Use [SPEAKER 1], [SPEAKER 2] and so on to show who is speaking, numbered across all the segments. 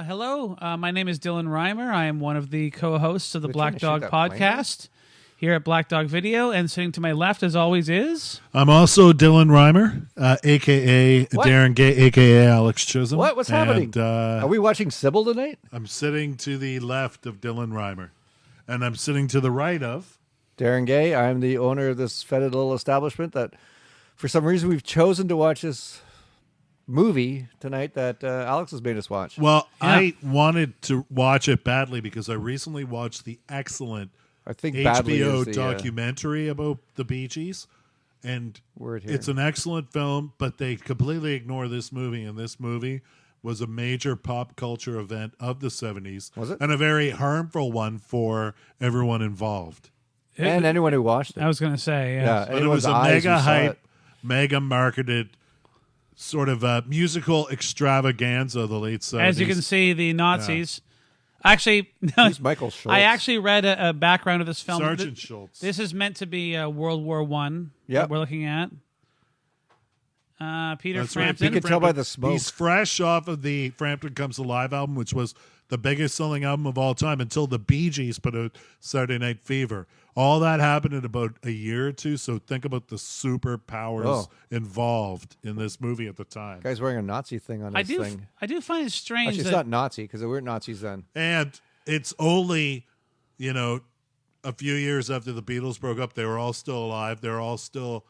[SPEAKER 1] Hello, my name is Dylan Reimer. I am one of the co-hosts of the Black Dog podcast here at Black Dog Video, and sitting to my left, as always, is...
[SPEAKER 2] I'm also Dylan Reimer, a.k.a. Darren Gay, a.k.a. Alex Chisholm.
[SPEAKER 3] What's happening? Are we watching Sybil tonight?
[SPEAKER 2] I'm sitting to the left of Dylan Reimer, and I'm sitting to the right of...
[SPEAKER 3] Darren Gay. I'm the owner of this fetid little establishment that, for some reason, we've chosen to watch this movie tonight that Alex has made us watch.
[SPEAKER 2] Well, yeah. I wanted to watch it badly because I recently watched the excellent HBO documentary about the Bee Gees, and it's an excellent film, but they completely ignore this movie, and this movie was a major pop culture event of the 70s.
[SPEAKER 3] Was it?
[SPEAKER 2] And a very harmful one for everyone involved.
[SPEAKER 3] And anyone who watched it.
[SPEAKER 1] I was going to say, yeah.
[SPEAKER 2] But it was a mega hype, mega marketed sort of a musical extravaganza of the late 70s.
[SPEAKER 1] As you can see, the Nazis... Actually,
[SPEAKER 3] who's Michael Schultz?
[SPEAKER 1] I actually read a background of this film.
[SPEAKER 2] Sergeant Schultz.
[SPEAKER 1] This is meant to be World War I that we're looking at. Peter Frampton.
[SPEAKER 3] You can tell by the smoke.
[SPEAKER 2] He's fresh off of the Frampton Comes Alive album, which was the biggest selling album of all time until the Bee Gees put out Saturday Night Fever. All that happened in about a year or two, so think about the superpowers involved in this movie at the time.
[SPEAKER 3] Guy's wearing a Nazi thing on his thing.
[SPEAKER 1] I do find it strange.
[SPEAKER 3] Actually, it's not Nazi because they weren't Nazis then.
[SPEAKER 2] And it's only, a few years after the Beatles broke up, they were all still alive. They're all still...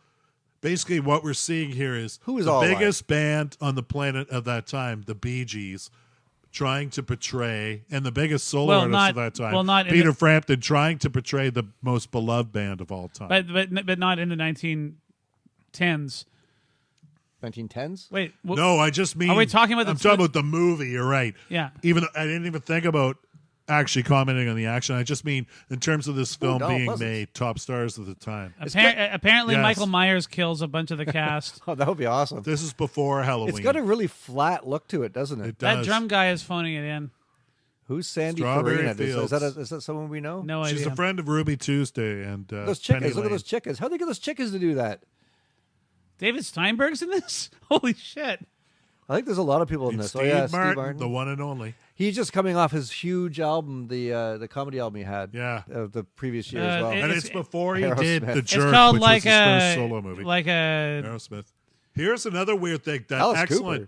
[SPEAKER 2] Basically, what we're seeing here is the biggest band on the planet at that time, the Bee Gees, trying to portray, and the biggest solo artist at that time, Peter Frampton, trying to portray the most beloved band of all time.
[SPEAKER 1] But not in the 1910s.
[SPEAKER 3] 1910s?
[SPEAKER 1] Wait.
[SPEAKER 2] No, I just mean...
[SPEAKER 1] Are we talking about
[SPEAKER 2] I'm talking about the movie, you're right.
[SPEAKER 1] Yeah.
[SPEAKER 2] I didn't even think about actually commenting on the action. I just mean in terms of this film being made, top stars at the time.
[SPEAKER 1] Apparently, Michael Myers kills a bunch of the cast.
[SPEAKER 3] Oh, that would be awesome.
[SPEAKER 2] This is before Halloween.
[SPEAKER 3] It's got a really flat look to it, doesn't it?
[SPEAKER 2] It does.
[SPEAKER 1] That drum guy is phoning it in.
[SPEAKER 3] Who's Sandy
[SPEAKER 2] Strawberry
[SPEAKER 3] Farina?
[SPEAKER 2] Fields.
[SPEAKER 3] Is that someone we know?
[SPEAKER 1] No idea.
[SPEAKER 2] She's a friend of Ruby Tuesday and
[SPEAKER 3] those chickens.
[SPEAKER 2] Penny
[SPEAKER 3] Look at
[SPEAKER 2] Lane.
[SPEAKER 3] those chickens. How do they get those chickens to do that?
[SPEAKER 1] David Steinberg's in this? Holy shit.
[SPEAKER 3] I think there's a lot of people in this.
[SPEAKER 2] Steve Martin, the one and only.
[SPEAKER 3] He's just coming off his huge album, the comedy album he had.
[SPEAKER 2] Yeah,
[SPEAKER 3] the previous year as well.
[SPEAKER 2] And it's before he did The Jerk,
[SPEAKER 1] it's called
[SPEAKER 2] which
[SPEAKER 1] like
[SPEAKER 2] was his first solo movie.
[SPEAKER 1] Like
[SPEAKER 2] Aerosmith. Here's another weird thing. The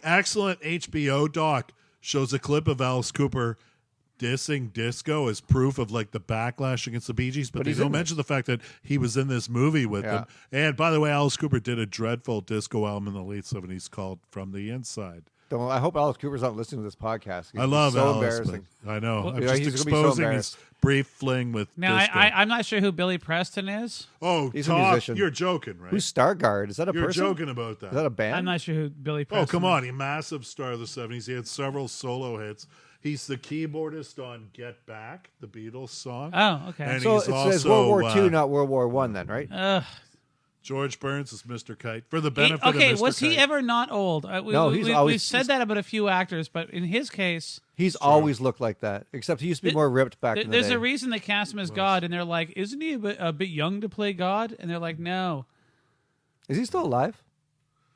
[SPEAKER 2] excellent HBO doc shows a clip of Alice Cooper dissing disco as proof of like the backlash against the Bee Gees, but they don't mention the fact that he was in this movie with them. And by the way, Alice Cooper did a dreadful disco album in the late 70s called From the Inside.
[SPEAKER 3] I hope Alice Cooper's not listening to this podcast.
[SPEAKER 2] I love
[SPEAKER 3] so
[SPEAKER 2] Alice.
[SPEAKER 3] Embarrassing.
[SPEAKER 2] I know.
[SPEAKER 3] Well,
[SPEAKER 2] I'm just exposing his brief fling with
[SPEAKER 1] now,
[SPEAKER 2] disco.
[SPEAKER 1] I'm not sure who Billy Preston is.
[SPEAKER 2] Oh,
[SPEAKER 3] he's a musician.
[SPEAKER 2] You're joking, right?
[SPEAKER 3] Who's Stargard? Is that a person?
[SPEAKER 2] You're joking about that.
[SPEAKER 3] Is that a band?
[SPEAKER 1] I'm not sure who Billy Preston is.
[SPEAKER 2] Oh, come on. He's a massive star of the 70s. He had several solo hits. He's the keyboardist on Get Back, the Beatles song.
[SPEAKER 1] Oh, okay.
[SPEAKER 3] And so it says World War II, not World War I then, right?
[SPEAKER 2] George Burns is Mr. Kite. For the benefit of Mr.
[SPEAKER 1] Okay, was he
[SPEAKER 2] Kite.
[SPEAKER 1] ever not old? We've said that about a few actors, but in his case...
[SPEAKER 3] He's always looked like that, except he used to be more ripped back in the day.
[SPEAKER 1] There's a reason they cast him as God, and they're like, isn't he a bit young to play God? And they're like, no.
[SPEAKER 3] Is he still alive?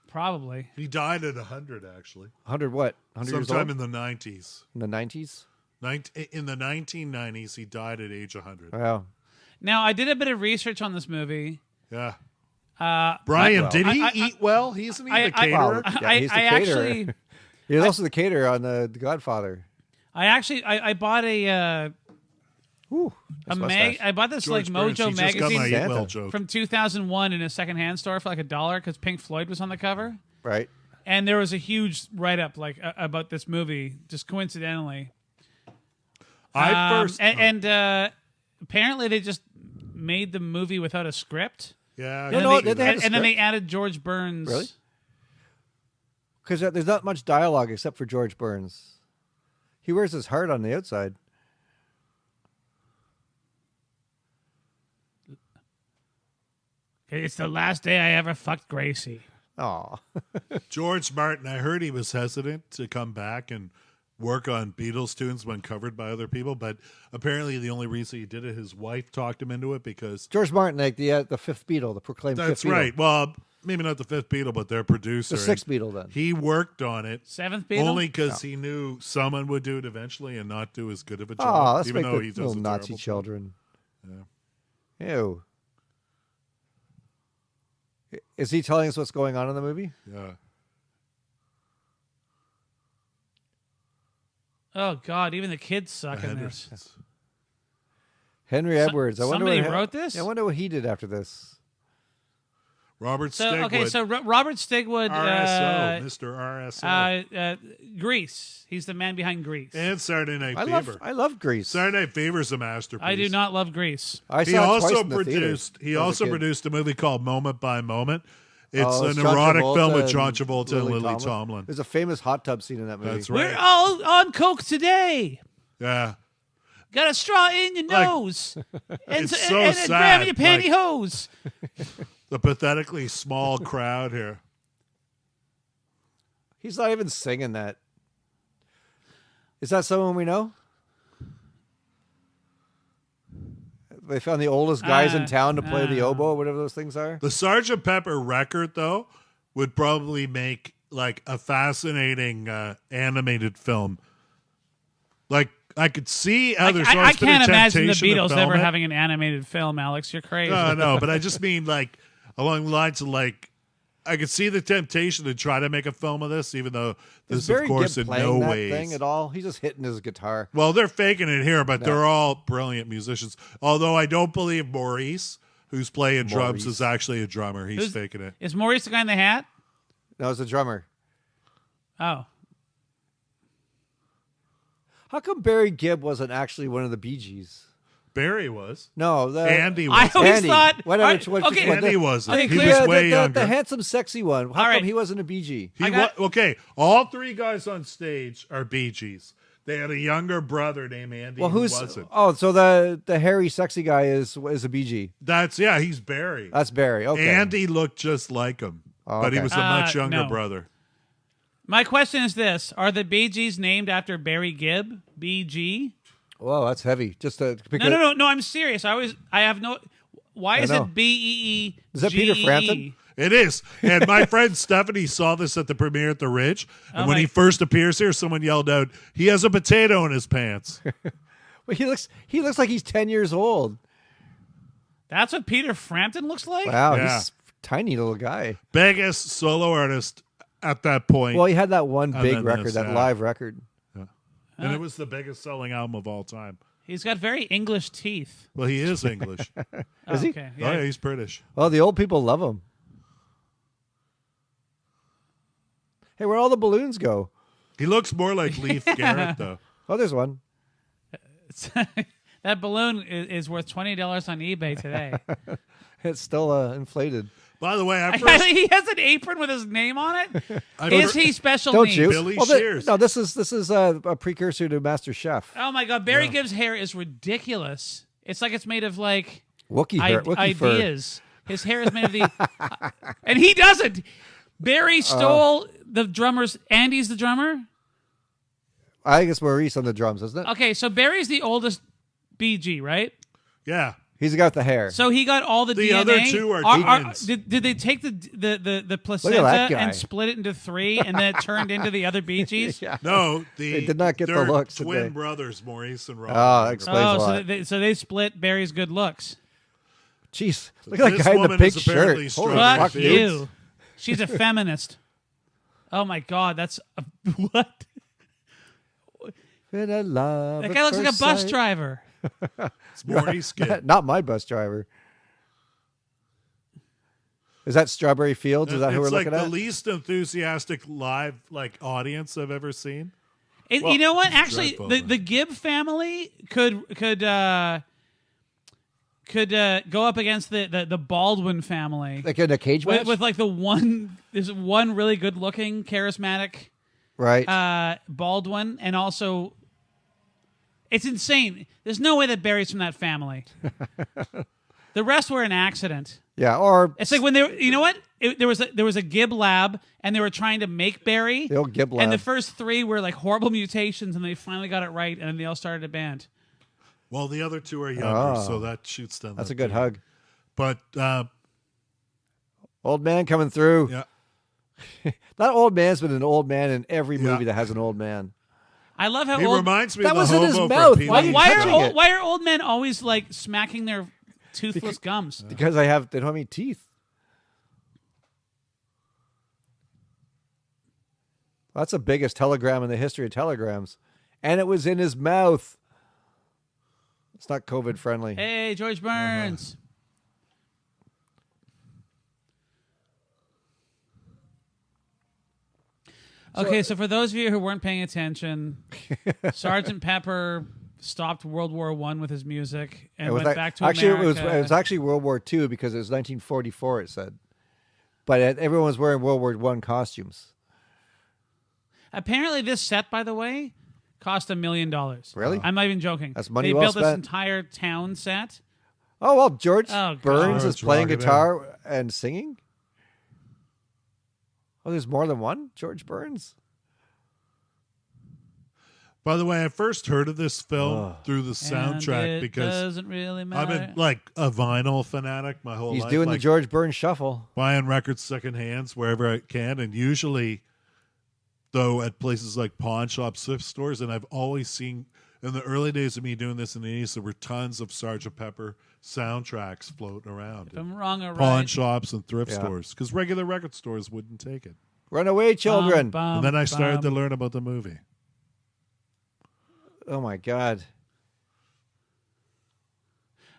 [SPEAKER 1] Probably.
[SPEAKER 2] He died at 100, actually.
[SPEAKER 3] 100 what? 100 years old?
[SPEAKER 2] Sometime in the 90s.
[SPEAKER 3] In the 90s?
[SPEAKER 2] In the 1990s, he died at age 100.
[SPEAKER 3] Wow.
[SPEAKER 1] Now, I did a bit of research on this movie.
[SPEAKER 2] Yeah. Brian, did he eat well?
[SPEAKER 3] Isn't
[SPEAKER 2] he the caterer?
[SPEAKER 3] He's the caterer. He's also the caterer on the Godfather.
[SPEAKER 1] I bought I bought this
[SPEAKER 2] George
[SPEAKER 1] like Mojo
[SPEAKER 2] Burns,
[SPEAKER 1] magazine from 2001 in a secondhand store for like $1 because Pink Floyd was on the cover.
[SPEAKER 3] Right.
[SPEAKER 1] And there was a huge write-up like about this movie, just coincidentally. Apparently they just made the movie without a script.
[SPEAKER 2] Yeah.
[SPEAKER 1] And then they added George Burns.
[SPEAKER 3] Really? Because there's not much dialogue except for George Burns. He wears his heart on the outside.
[SPEAKER 1] It's the last day I ever fucked Gracie.
[SPEAKER 3] Aw.
[SPEAKER 2] George Martin, I heard he was hesitant to come back and work on Beatles tunes when covered by other people, but apparently the only reason he did it, his wife talked him into it because
[SPEAKER 3] George Martin, like the fifth Beatle, the proclaimed
[SPEAKER 2] that's
[SPEAKER 3] fifth Beatle.
[SPEAKER 2] right. Well, maybe not the fifth Beatle, but their producer.
[SPEAKER 3] The sixth Beatle, then.
[SPEAKER 2] He worked on it.
[SPEAKER 1] Seventh Beatle?
[SPEAKER 2] Only because he knew someone would do it eventually and not do as good of a
[SPEAKER 3] Oh,
[SPEAKER 2] job,
[SPEAKER 3] let's
[SPEAKER 2] even
[SPEAKER 3] make
[SPEAKER 2] though
[SPEAKER 3] the
[SPEAKER 2] he does
[SPEAKER 3] little
[SPEAKER 2] a
[SPEAKER 3] Nazi
[SPEAKER 2] terrible
[SPEAKER 3] children.
[SPEAKER 2] Yeah.
[SPEAKER 3] Ew. Is he telling us what's going on in the movie?
[SPEAKER 2] Yeah.
[SPEAKER 1] Oh God! Even the kids suck in this.
[SPEAKER 3] Henry Edwards. I wonder
[SPEAKER 1] somebody
[SPEAKER 3] what
[SPEAKER 1] wrote this?
[SPEAKER 3] Yeah, I wonder what he did after this.
[SPEAKER 2] Robert
[SPEAKER 1] So
[SPEAKER 2] Stigwood.
[SPEAKER 1] okay, so Robert Stigwood,
[SPEAKER 2] RSO, Mr. RSO.
[SPEAKER 1] Grease. He's the man behind Grease.
[SPEAKER 2] And Saturday Night
[SPEAKER 3] I
[SPEAKER 2] Fever.
[SPEAKER 3] love Grease.
[SPEAKER 2] Saturday Night Fever is a masterpiece.
[SPEAKER 1] I do not love Grease.
[SPEAKER 3] I
[SPEAKER 2] He
[SPEAKER 3] saw it twice
[SPEAKER 2] also
[SPEAKER 3] in the theater
[SPEAKER 2] produced. He
[SPEAKER 3] as a
[SPEAKER 2] also
[SPEAKER 3] kid.
[SPEAKER 2] produced a movie called Moment by Moment. It's
[SPEAKER 3] Oh,
[SPEAKER 2] an
[SPEAKER 3] John
[SPEAKER 2] erotic
[SPEAKER 3] Travolta
[SPEAKER 2] film with
[SPEAKER 3] and
[SPEAKER 2] John Travolta and Lily
[SPEAKER 3] Tomlin.
[SPEAKER 2] Tomlin.
[SPEAKER 3] There's a famous hot tub scene in that movie.
[SPEAKER 2] That's right.
[SPEAKER 1] We're all on coke today.
[SPEAKER 2] Yeah.
[SPEAKER 1] Got a straw in your
[SPEAKER 2] Like,
[SPEAKER 1] nose, and
[SPEAKER 2] it's so
[SPEAKER 1] and a gram in your
[SPEAKER 2] sad, like-
[SPEAKER 1] pantyhose.
[SPEAKER 2] The pathetically small crowd here.
[SPEAKER 3] He's not even singing that. Is that someone we know? They found the oldest guys in town to play the oboe, whatever those things are.
[SPEAKER 2] The Sgt. Pepper record, though, would probably make like a fascinating animated film. Like I could see how there's
[SPEAKER 1] I
[SPEAKER 2] always been a
[SPEAKER 1] can't imagine the
[SPEAKER 2] temptation to
[SPEAKER 1] Beatles
[SPEAKER 2] film
[SPEAKER 1] ever
[SPEAKER 2] it.
[SPEAKER 1] having an animated film. Alex, you're crazy.
[SPEAKER 2] No, but I just mean like along the lines of like I could see the temptation to try to make a film of this, even though this,
[SPEAKER 3] Is Barry
[SPEAKER 2] of course,
[SPEAKER 3] Gibb
[SPEAKER 2] in
[SPEAKER 3] playing
[SPEAKER 2] no
[SPEAKER 3] that
[SPEAKER 2] ways.
[SPEAKER 3] thing at all? He's just hitting his guitar.
[SPEAKER 2] Well, they're faking it here, but they're all brilliant musicians. Although I don't believe Maurice, who's playing drums, is actually a drummer. He's faking it.
[SPEAKER 1] Is Maurice the guy in the hat?
[SPEAKER 3] No, it's a drummer.
[SPEAKER 1] Oh,
[SPEAKER 3] How come Barry Gibb wasn't actually one of the Bee Gees?
[SPEAKER 2] Barry was.
[SPEAKER 3] No,
[SPEAKER 2] Andy
[SPEAKER 1] I
[SPEAKER 2] was.
[SPEAKER 1] always
[SPEAKER 3] Andy.
[SPEAKER 1] thought.
[SPEAKER 3] Whatever,
[SPEAKER 1] Alright,
[SPEAKER 3] which
[SPEAKER 1] okay,
[SPEAKER 3] one?
[SPEAKER 2] Andy wasn't.
[SPEAKER 1] Okay,
[SPEAKER 2] He
[SPEAKER 1] clear.
[SPEAKER 2] was way younger.
[SPEAKER 3] The handsome, sexy one. How
[SPEAKER 1] All
[SPEAKER 3] come
[SPEAKER 1] right.
[SPEAKER 3] he wasn't a Bee Gee?
[SPEAKER 2] Okay, all three guys on stage are Bee Gees. They had a younger brother named Andy
[SPEAKER 3] Well,
[SPEAKER 2] who
[SPEAKER 3] who's?
[SPEAKER 2] wasn't.
[SPEAKER 3] Oh, so the hairy, sexy guy is a Bee Gee.
[SPEAKER 2] He's Barry.
[SPEAKER 3] That's Barry. Okay.
[SPEAKER 2] Andy looked just like him, but he
[SPEAKER 3] okay.
[SPEAKER 2] was a much younger
[SPEAKER 1] no.
[SPEAKER 2] brother.
[SPEAKER 1] My question is this: are the Bee Gees named after Barry Gibb? BG?
[SPEAKER 3] Whoa, that's heavy. Just to
[SPEAKER 1] No. I'm serious. I have no. Why is
[SPEAKER 3] know.
[SPEAKER 1] it BEE?
[SPEAKER 3] Is that Peter Frampton?
[SPEAKER 2] It is. And my friend Stephanie saw this at the premiere at the Ridge. And
[SPEAKER 1] Oh
[SPEAKER 2] when
[SPEAKER 1] my-
[SPEAKER 2] he first appears here, someone yelled out, "He has a potato in his pants."
[SPEAKER 3] Well, he looks like he's 10 years old.
[SPEAKER 1] That's what Peter Frampton looks like.
[SPEAKER 3] Wow,
[SPEAKER 2] Yeah.
[SPEAKER 3] he's a tiny little guy.
[SPEAKER 2] Biggest solo artist at that point.
[SPEAKER 3] Well, he had that one
[SPEAKER 2] And
[SPEAKER 3] big
[SPEAKER 2] then
[SPEAKER 3] record,
[SPEAKER 2] this,
[SPEAKER 3] that
[SPEAKER 2] yeah.
[SPEAKER 3] live record.
[SPEAKER 2] and it was the biggest selling album of all time.
[SPEAKER 1] He's got very English teeth.
[SPEAKER 2] Well, he is English.
[SPEAKER 3] Is he?
[SPEAKER 1] Okay.
[SPEAKER 2] Oh, yeah, he's British.
[SPEAKER 3] Well, the old people love him. Hey, where'd all the balloons go?
[SPEAKER 2] He looks more like Leif Garrett, though.
[SPEAKER 3] Oh, there's one.
[SPEAKER 1] That balloon is worth $20 on eBay today.
[SPEAKER 3] It's still inflated.
[SPEAKER 2] By the way, I first,
[SPEAKER 1] He has an apron with his name on it.
[SPEAKER 2] I
[SPEAKER 1] Is
[SPEAKER 2] first-
[SPEAKER 1] he special
[SPEAKER 3] Don't
[SPEAKER 1] needs?
[SPEAKER 3] you?
[SPEAKER 2] Billy
[SPEAKER 3] Well,
[SPEAKER 2] Shears.
[SPEAKER 3] No, this is a precursor to Master Chef.
[SPEAKER 1] Oh my God, Barry Gibb's hair is ridiculous. It's like it's made of like
[SPEAKER 3] Wookiee hair, Wookiee fur.
[SPEAKER 1] ideas. His hair is made of the, and he doesn't. Barry stole the drummer's. Andy's the drummer.
[SPEAKER 3] I think it's Maurice on the drums, isn't it?
[SPEAKER 1] Okay, so Barry's the oldest BG, right?
[SPEAKER 2] Yeah.
[SPEAKER 3] He's the guy with the hair.
[SPEAKER 1] So he got all the
[SPEAKER 2] The
[SPEAKER 1] DNA.
[SPEAKER 2] other two are demons.
[SPEAKER 1] Did they take the placenta
[SPEAKER 3] that guy.
[SPEAKER 1] and split it into three, and then it turned into the other Bee Gees?
[SPEAKER 3] yeah.
[SPEAKER 2] No,
[SPEAKER 3] They did not get the
[SPEAKER 2] they're
[SPEAKER 3] looks, did
[SPEAKER 2] twin
[SPEAKER 3] they?
[SPEAKER 2] brothers, Maurice and Rob.
[SPEAKER 3] Oh, that explains a
[SPEAKER 1] Oh,
[SPEAKER 3] lot.
[SPEAKER 1] so they split Barry's good looks.
[SPEAKER 3] Jeez, look at that
[SPEAKER 2] This
[SPEAKER 3] guy in the
[SPEAKER 2] woman
[SPEAKER 3] pink
[SPEAKER 2] is apparently
[SPEAKER 3] shirt. Holy
[SPEAKER 2] struggling
[SPEAKER 1] Fuck
[SPEAKER 2] with
[SPEAKER 3] dude.
[SPEAKER 2] AIDS.
[SPEAKER 1] you. She's a feminist. Oh my God, that's what?
[SPEAKER 3] Been a love
[SPEAKER 1] That
[SPEAKER 3] at
[SPEAKER 1] guy looks like a
[SPEAKER 3] first
[SPEAKER 1] bus
[SPEAKER 3] sight.
[SPEAKER 1] driver.
[SPEAKER 2] It's Maurice Gibb.
[SPEAKER 3] Not my bus driver. Is that Strawberry Fields? Is that who we're
[SPEAKER 2] It's like
[SPEAKER 3] looking
[SPEAKER 2] the
[SPEAKER 3] at?
[SPEAKER 2] least enthusiastic live audience I've ever seen.
[SPEAKER 1] And
[SPEAKER 2] Well,
[SPEAKER 1] you know what?
[SPEAKER 2] it's
[SPEAKER 1] Actually,
[SPEAKER 2] dreadful,
[SPEAKER 1] the Gibb family could go up against the Baldwin family
[SPEAKER 3] Like in a cage match?
[SPEAKER 1] with like there's one really good looking, charismatic
[SPEAKER 3] right.
[SPEAKER 1] Baldwin, and also it's insane. There's no way that Barry's from that family. The rest were an accident.
[SPEAKER 3] yeah, or
[SPEAKER 1] It's like when they were, you know what? there was a Gib lab, and they were trying to make Barry.
[SPEAKER 3] The old Gib lab.
[SPEAKER 1] And the first 3 were like horrible mutations, and they finally got it right, and then they all started a band.
[SPEAKER 2] Well, the other 2 are younger, so that shoots them.
[SPEAKER 3] That's a good hug.
[SPEAKER 2] But
[SPEAKER 3] old man coming through.
[SPEAKER 2] Yeah.
[SPEAKER 3] Not old man's been an old man in every movie that has an old man.
[SPEAKER 1] I love how
[SPEAKER 2] he reminds me
[SPEAKER 3] that
[SPEAKER 2] of the
[SPEAKER 3] was in his
[SPEAKER 2] hobo
[SPEAKER 3] mouth.
[SPEAKER 2] from
[SPEAKER 3] Why
[SPEAKER 2] Pee-wee.
[SPEAKER 1] why are old men always like smacking their toothless gums?
[SPEAKER 3] Because they don't have any teeth. That's the biggest telegram in the history of telegrams. And it was in his mouth. It's not COVID friendly.
[SPEAKER 1] Hey, George Burns. Okay, so for those of you who weren't paying attention, Sergeant Pepper stopped World War I with his music and went back to
[SPEAKER 3] actually,
[SPEAKER 1] America.
[SPEAKER 3] it was actually World War II because it was 1944, it said. But everyone was wearing World War I costumes.
[SPEAKER 1] Apparently, this set, by the way, cost $1 million.
[SPEAKER 3] Really?
[SPEAKER 1] I'm not even joking.
[SPEAKER 3] That's money
[SPEAKER 1] They
[SPEAKER 3] well
[SPEAKER 1] built this
[SPEAKER 3] spent.
[SPEAKER 1] entire town set.
[SPEAKER 3] Oh, well, George
[SPEAKER 1] Oh,
[SPEAKER 3] Burns
[SPEAKER 1] God.
[SPEAKER 3] is playing
[SPEAKER 2] George
[SPEAKER 3] guitar and singing? Oh, there's more than one George Burns?
[SPEAKER 2] By the way, I first heard of this film through the soundtrack
[SPEAKER 1] And it
[SPEAKER 2] because
[SPEAKER 1] doesn't really
[SPEAKER 2] I've
[SPEAKER 1] matter.
[SPEAKER 2] been like a vinyl fanatic my whole
[SPEAKER 3] He's
[SPEAKER 2] life.
[SPEAKER 3] doing the
[SPEAKER 2] like,
[SPEAKER 3] George Burns shuffle.
[SPEAKER 2] buying records second hands wherever I can, and usually, though, at places like pawn shops, thrift stores, and I've always seen, in the early days of me doing this in the 80s, there were tons of Sgt. Pepper soundtracks floating around.
[SPEAKER 1] If I'm wrong or
[SPEAKER 2] pawn
[SPEAKER 1] right.
[SPEAKER 2] shops and thrift
[SPEAKER 3] Yeah.
[SPEAKER 2] stores, because regular record stores wouldn't take it.
[SPEAKER 3] Run away, children.
[SPEAKER 2] And then I started to learn about the movie.
[SPEAKER 3] Oh, my God.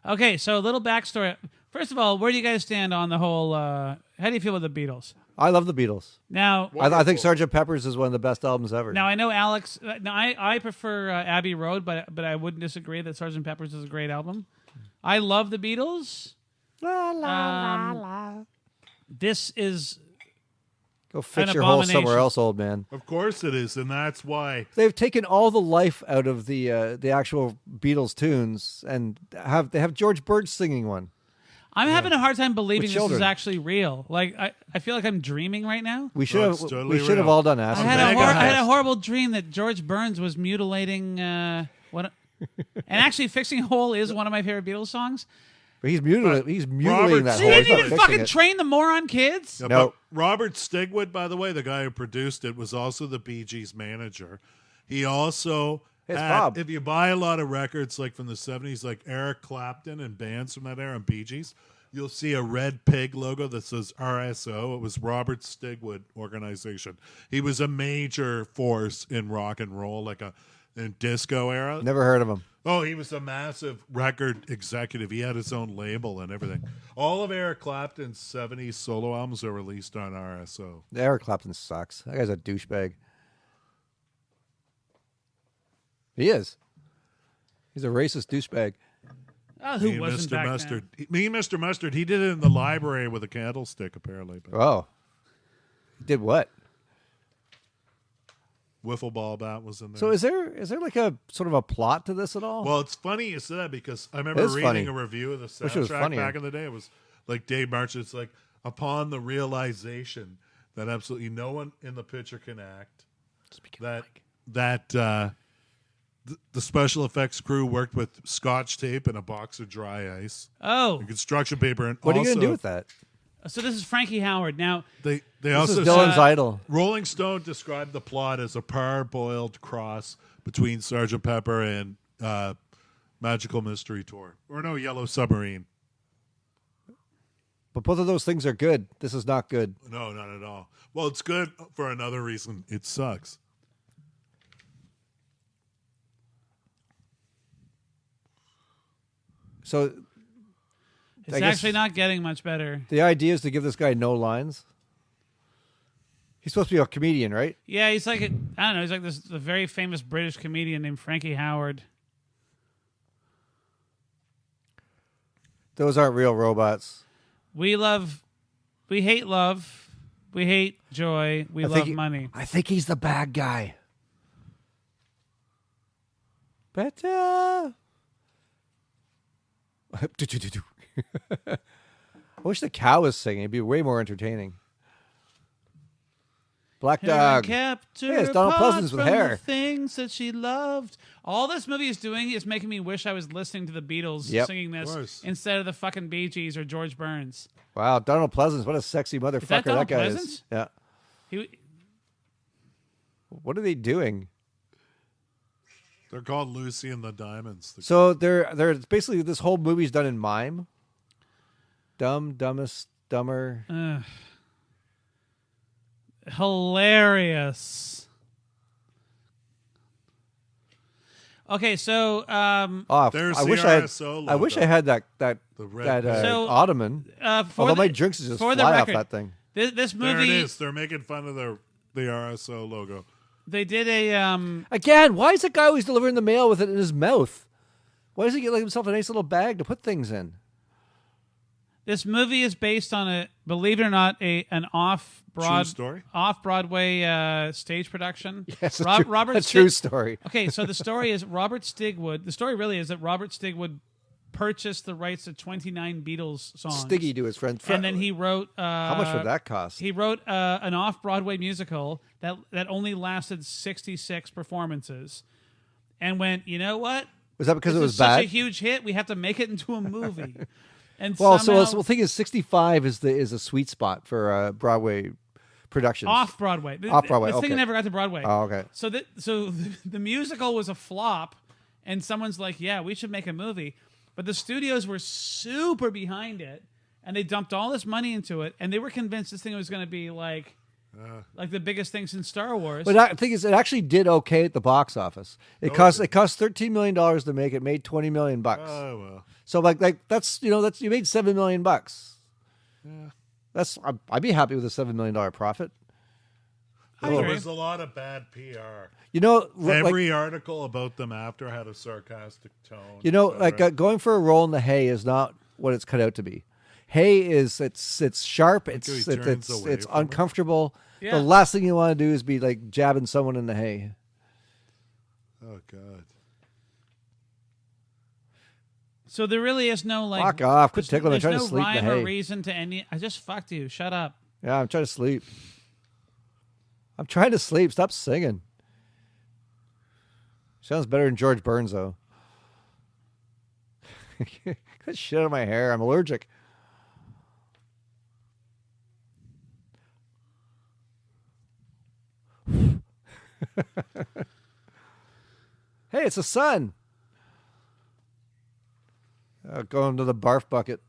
[SPEAKER 1] Okay, so a little backstory. First of all, where do you guys stand on the whole? How do you feel about the Beatles?
[SPEAKER 3] I love the Beatles.
[SPEAKER 1] Now,
[SPEAKER 3] I think Sgt. Pepper's is one of the best albums ever.
[SPEAKER 1] now I know Alex. Now I prefer Abbey Road, but I wouldn't disagree that Sgt. Pepper's is a great album. I love the Beatles.
[SPEAKER 3] La, la, la.
[SPEAKER 1] This is
[SPEAKER 3] Go fix
[SPEAKER 1] an
[SPEAKER 3] your hole
[SPEAKER 1] abomination.
[SPEAKER 3] somewhere else, old man.
[SPEAKER 2] Of course it is, and that's why.
[SPEAKER 3] They've taken all the life out of the actual Beatles tunes and they have George Burns singing one.
[SPEAKER 1] I'm having a hard time believing
[SPEAKER 3] With
[SPEAKER 1] this is
[SPEAKER 3] children.
[SPEAKER 1] actually real. Like I feel like I'm dreaming right now.
[SPEAKER 3] We should
[SPEAKER 2] it's
[SPEAKER 3] have
[SPEAKER 2] totally
[SPEAKER 3] we should have
[SPEAKER 2] real.
[SPEAKER 3] all done
[SPEAKER 1] I
[SPEAKER 3] acid.
[SPEAKER 1] had,
[SPEAKER 2] Mega
[SPEAKER 1] I had a
[SPEAKER 2] House.
[SPEAKER 1] horrible dream that George Burns was mutilating what, and actually fixing a hole is one of my favorite Beatles songs.
[SPEAKER 3] But he's mutilating. He's mutilating
[SPEAKER 2] Robert
[SPEAKER 3] that
[SPEAKER 1] So
[SPEAKER 3] hole.
[SPEAKER 1] you
[SPEAKER 3] He's
[SPEAKER 1] didn't
[SPEAKER 3] not
[SPEAKER 1] even
[SPEAKER 3] fixing
[SPEAKER 1] fucking
[SPEAKER 3] it.
[SPEAKER 1] train the moron kids.
[SPEAKER 2] Yeah,
[SPEAKER 3] No.
[SPEAKER 2] but Robert Stigwood, by the way, the guy who produced it, was also the Bee Gees manager. He also
[SPEAKER 3] It's
[SPEAKER 2] had,
[SPEAKER 3] Bob.
[SPEAKER 2] if you buy a lot of records like from the 70s, like Eric Clapton and bands from that era and Bee Gees, you'll see a red pig logo that says RSO. It was Robert Stigwood organization. He was a major force in rock and roll, like in disco era.
[SPEAKER 3] Never heard of him.
[SPEAKER 2] Oh, he was a massive record executive. He had his own label and everything. All of Eric Clapton's 70s solo albums are released on RSO.
[SPEAKER 3] Eric Clapton sucks. That guy's a douchebag. He is. He's a racist douchebag.
[SPEAKER 1] Oh,
[SPEAKER 2] Me
[SPEAKER 1] who
[SPEAKER 2] and
[SPEAKER 1] wasn't
[SPEAKER 2] Mr.
[SPEAKER 1] back
[SPEAKER 2] Mustard.
[SPEAKER 1] then?
[SPEAKER 2] Me and Mr. Mustard, he did it in the library with a candlestick, apparently. But
[SPEAKER 3] Oh. He did what?
[SPEAKER 2] wiffle ball bat was in there.
[SPEAKER 3] So is there like a sort of a plot to this at all?
[SPEAKER 2] Well, it's funny you said that because I remember
[SPEAKER 3] It is
[SPEAKER 2] reading
[SPEAKER 3] funny.
[SPEAKER 2] a review of the
[SPEAKER 3] Wish it was
[SPEAKER 2] soundtrack
[SPEAKER 3] funnier.
[SPEAKER 2] back in the day. It was like Dave March. It's like upon the realization that absolutely no one in the picture can act, that the special effects crew worked with Scotch tape and a box of dry ice,
[SPEAKER 1] Oh,
[SPEAKER 2] and construction paper, and
[SPEAKER 3] what are you
[SPEAKER 2] also
[SPEAKER 3] going to do with that?
[SPEAKER 1] so this is Frankie Howard. Now,
[SPEAKER 2] They
[SPEAKER 3] This
[SPEAKER 2] also
[SPEAKER 3] is Dylan's
[SPEAKER 2] said-
[SPEAKER 3] idol.
[SPEAKER 2] Rolling Stone described the plot as a parboiled cross between Sgt. Pepper and Magical Mystery Tour. Or no, Yellow Submarine.
[SPEAKER 3] But both of those things are good. This is not good.
[SPEAKER 2] No, not at all. Well, it's good for another reason. It sucks.
[SPEAKER 3] So
[SPEAKER 1] it's
[SPEAKER 3] I guess-
[SPEAKER 1] actually not getting much better.
[SPEAKER 3] the idea is to give this guy no lines. He's supposed to be a comedian, right?
[SPEAKER 1] Yeah, he's like I don't know. He's like this a very famous British comedian named Frankie Howard.
[SPEAKER 3] Those aren't real robots.
[SPEAKER 1] We hate love, we hate joy, we love money.
[SPEAKER 3] I think he's the bad guy. Better. I wish the cow was singing. It'd be way more entertaining. Black Dog. Hey, it's Donald Pleasance with hair.
[SPEAKER 1] The things that she loved. All this movie is doing is making me wish I was listening to the Beatles singing this instead of the fucking Bee Gees or George Burns.
[SPEAKER 3] Wow, Donald Pleasance, what a sexy motherfucker
[SPEAKER 1] is that Donald
[SPEAKER 3] guy
[SPEAKER 1] Pleasance?
[SPEAKER 3] is. Yeah. What are they doing?
[SPEAKER 2] They're called Lucy and the Diamonds.
[SPEAKER 3] So they're basically this whole movie's done in mime. Dumb, dumbest, dumber.
[SPEAKER 1] Hilarious. Okay, so
[SPEAKER 2] there's
[SPEAKER 3] I wish I had that ottoman. Although my drinks just fly off that thing.
[SPEAKER 1] This movie.
[SPEAKER 2] There it is. They're making fun of the RSO logo.
[SPEAKER 1] They did a
[SPEAKER 3] again. Why is the guy always delivering the mail with it in his mouth? Why doesn't he get himself a nice little bag to put things in?
[SPEAKER 1] This movie is based on believe it or not, an off-Broadway stage production.
[SPEAKER 3] Yes, a true story.
[SPEAKER 1] Okay, so the story is Robert Stigwood. The story really is that Robert Stigwood purchased the rights to 29 Beatles songs.
[SPEAKER 3] Stiggy to his friend.
[SPEAKER 1] And then he wrote...
[SPEAKER 3] how much would that cost?
[SPEAKER 1] He wrote an off-Broadway musical that only lasted 66 performances and went, you know what?
[SPEAKER 3] Was that because it was
[SPEAKER 1] such
[SPEAKER 3] bad?
[SPEAKER 1] a huge hit, we have to make it into a movie. And
[SPEAKER 3] well,
[SPEAKER 1] somehow,
[SPEAKER 3] so the thing is, 65 is a sweet spot for Broadway productions.
[SPEAKER 1] Off Broadway.
[SPEAKER 3] Off Broadway.
[SPEAKER 1] This thing never got to Broadway.
[SPEAKER 3] Oh, okay.
[SPEAKER 1] So the musical was a flop, and someone's like, "Yeah, we should make a movie," but the studios were super behind it, and they dumped all this money into it, and they were convinced this thing was going to be like the biggest thing since Star Wars.
[SPEAKER 3] But the thing is, it actually did okay at the box office. It cost $13 million to make it. Made $20 million.
[SPEAKER 2] Oh well.
[SPEAKER 3] So like that's you made $7 million. Yeah. I'd be happy with a $7 million profit.
[SPEAKER 2] There was a lot of bad PR.
[SPEAKER 3] Every
[SPEAKER 2] article about them after had a sarcastic tone.
[SPEAKER 3] Going for a role in the hay is not what it's cut out to be. Hay is it's sharp. It's uncomfortable. Yeah. The last thing you want to do is be like jabbing someone in the hay.
[SPEAKER 2] Oh God.
[SPEAKER 1] So there really is no like.
[SPEAKER 3] Fuck off! Quit tickling. I'm trying to sleep in the hay.
[SPEAKER 1] There's no rhyme or reason to any. I just fucked you. Shut up.
[SPEAKER 3] Yeah, I'm trying to sleep. I'm trying to sleep. Stop singing. Sounds better than George Burns though. Got shit on my hair. I'm allergic. Hey, it's the sun. Going to the barf bucket.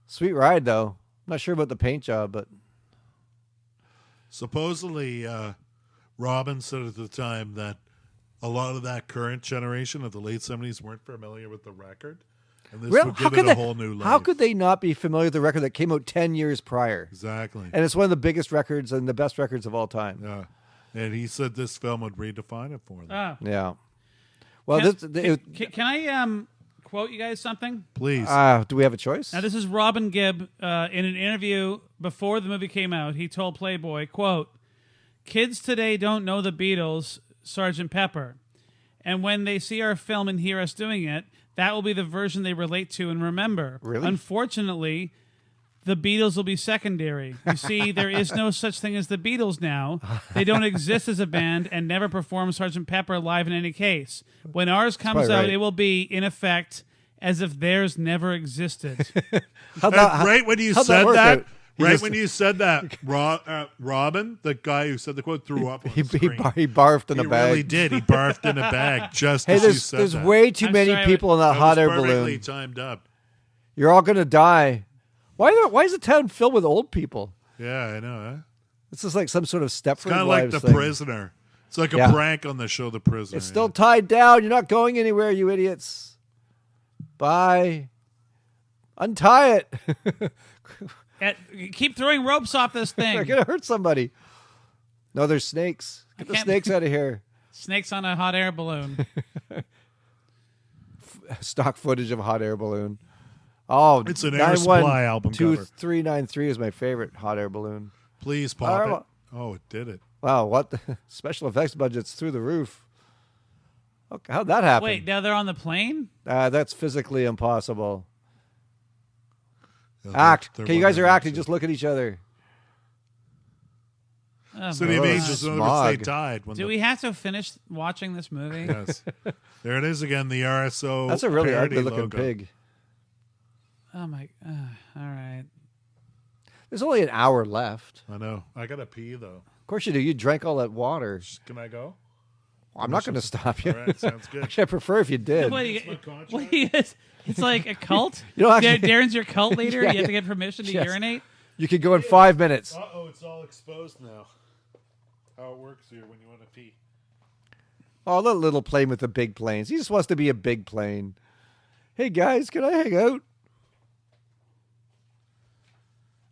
[SPEAKER 3] Sweet ride, though. I'm not sure about the paint job, but...
[SPEAKER 2] Supposedly, Robin said at the time that a lot of that current generation of the late 70s weren't familiar with the record. And this would give it a whole new life.
[SPEAKER 3] How could they not be familiar with the record that came out 10 years prior?
[SPEAKER 2] Exactly.
[SPEAKER 3] And it's one of the biggest records and the best records of all time.
[SPEAKER 2] Yeah. And he said this film would redefine it for them.
[SPEAKER 1] Oh.
[SPEAKER 3] Yeah. Well,
[SPEAKER 1] can I quote you guys something?
[SPEAKER 2] Please.
[SPEAKER 3] Do we have a choice?
[SPEAKER 1] Now, this is Robin Gibb in an interview before the movie came out. He told Playboy, quote, "Kids today don't know the Beatles, Sgt. Pepper. And when they see our film and hear us doing it, that will be the version they relate to and remember.
[SPEAKER 3] Really?
[SPEAKER 1] Unfortunately, the Beatles will be secondary. You see, there is no such thing as the Beatles now. They don't exist as a band and never perform Sgt. Pepper live in any case. When ours comes out, it will be, in effect, as if theirs never existed."
[SPEAKER 2] Right when you said that, Robin, the guy who said the quote, threw up on the screen.
[SPEAKER 3] He barfed in a bag.
[SPEAKER 2] He really did. He barfed in a bag just as you said
[SPEAKER 3] there's way too many people in that hot air balloon.
[SPEAKER 2] Perfectly timed up.
[SPEAKER 3] You're all going to die. Why is the town filled with old people?
[SPEAKER 2] Yeah, I know. Huh?
[SPEAKER 3] This is like some sort of Stepford
[SPEAKER 2] It's kind of like The Prisoner. It's like a prank on the show The Prisoner.
[SPEAKER 3] It's still tied down. You're not going anywhere, you idiots. Bye. Untie it.
[SPEAKER 1] Keep throwing ropes off this thing.
[SPEAKER 3] They're going to hurt somebody. No, there's snakes. Get the snakes out of here.
[SPEAKER 1] Snakes on a hot air balloon.
[SPEAKER 3] Stock footage of a hot air balloon. Oh,
[SPEAKER 2] it's an Air Supply album cover.
[SPEAKER 3] 2393 is my favorite hot air balloon.
[SPEAKER 2] Please pop it. Oh, it did it.
[SPEAKER 3] Wow, what? The special effects budget's through the roof. Okay, how'd that happen?
[SPEAKER 1] Wait, now they're on the plane?
[SPEAKER 3] That's physically impossible. Act. Okay, you guys are acting. Just look at each other.
[SPEAKER 2] City of Angels, in other words, they died.
[SPEAKER 1] Do we have to finish watching this movie?
[SPEAKER 2] Yes. There it is again, the RSO.
[SPEAKER 3] That's a really ugly-looking
[SPEAKER 2] logo.
[SPEAKER 3] pig.
[SPEAKER 1] Oh, my... all right.
[SPEAKER 3] There's only an hour left.
[SPEAKER 2] I know. I got to pee, though.
[SPEAKER 3] Of course you do. You drank all that water.
[SPEAKER 2] Can I go?
[SPEAKER 3] I'm not going to stop you.
[SPEAKER 2] All right, sounds good.
[SPEAKER 3] Actually, I prefer if you did.
[SPEAKER 1] It's like a cult?
[SPEAKER 3] Actually,
[SPEAKER 1] Darren's your cult leader? You have to get permission to urinate?
[SPEAKER 3] You could go in 5 minutes.
[SPEAKER 2] Uh-oh, it's all exposed now. How it works here when you want to pee.
[SPEAKER 3] Oh, that little plane with the big planes. He just wants to be a big plane. Hey, guys, can I hang out?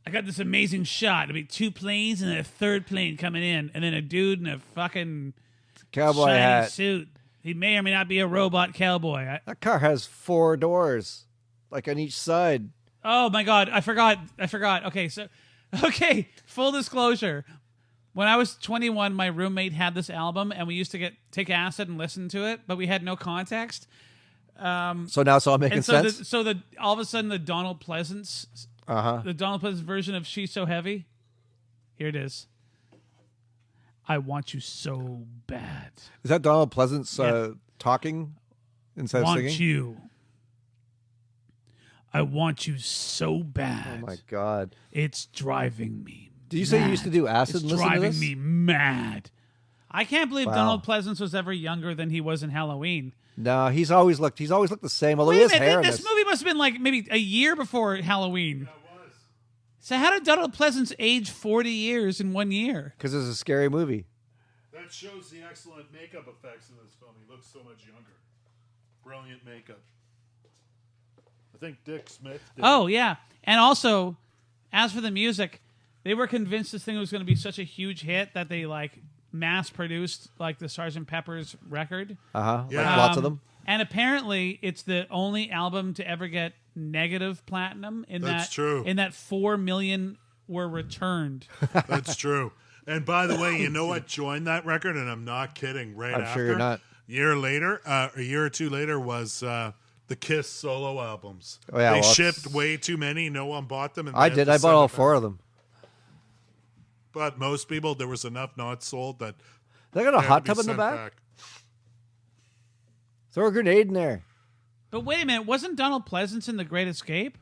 [SPEAKER 1] I got this amazing shot. It'll be 2 planes and a third plane coming in, and then a dude in a fucking
[SPEAKER 3] cowboy
[SPEAKER 1] shiny
[SPEAKER 3] hat
[SPEAKER 1] suit. He may or may not be a robot cowboy.
[SPEAKER 3] That car has 4 doors, like on each side.
[SPEAKER 1] Oh my God, I forgot. Okay, full disclosure. When I was 21, my roommate had this album, and we used to take acid and listen to it, but we had no context.
[SPEAKER 3] So now it's all making sense?
[SPEAKER 1] All of a sudden, the Donald Pleasance version of She's So Heavy, here it is. I want you so bad.
[SPEAKER 3] Is that Donald Pleasance talking instead of singing?
[SPEAKER 1] I want you so bad.
[SPEAKER 3] Oh, my God.
[SPEAKER 1] It's driving me
[SPEAKER 3] Did you say you used to do acid and listen to this?
[SPEAKER 1] It's driving me mad. I can't believe Donald Pleasance was ever younger than he was in Halloween.
[SPEAKER 3] No, he's always looked the same. Although he has hair in
[SPEAKER 1] this movie must have been like maybe a year before Halloween.
[SPEAKER 2] Yeah, it was.
[SPEAKER 1] So how did Donald Pleasance age 40 years in 1 year?
[SPEAKER 3] Because it's a scary movie.
[SPEAKER 2] That shows the excellent makeup effects in this film. He looks so much younger. Brilliant makeup. I think Dick Smith did.
[SPEAKER 1] Oh, yeah. And also, as for the music, they were convinced this thing was going to be such a huge hit that they mass produced the Sgt. Pepper's record.
[SPEAKER 3] Yeah. Like lots of them.
[SPEAKER 1] And apparently it's the only album to ever get negative platinum
[SPEAKER 2] That's true.
[SPEAKER 1] In that 4 million were returned.
[SPEAKER 2] That's true. And by the way, you know what joined that record? And I'm not kidding.
[SPEAKER 3] I'm sure you're not.
[SPEAKER 2] A year or two later was the Kiss solo albums.
[SPEAKER 3] Oh, yeah,
[SPEAKER 2] they shipped way too many. No one bought them. And
[SPEAKER 3] I did. I bought all 4 of them.
[SPEAKER 2] But most people, there was enough not sold that
[SPEAKER 3] they got a hot tub in the back. Throw a grenade in there.
[SPEAKER 1] But wait a minute, wasn't Donald Pleasance in The Great Escape?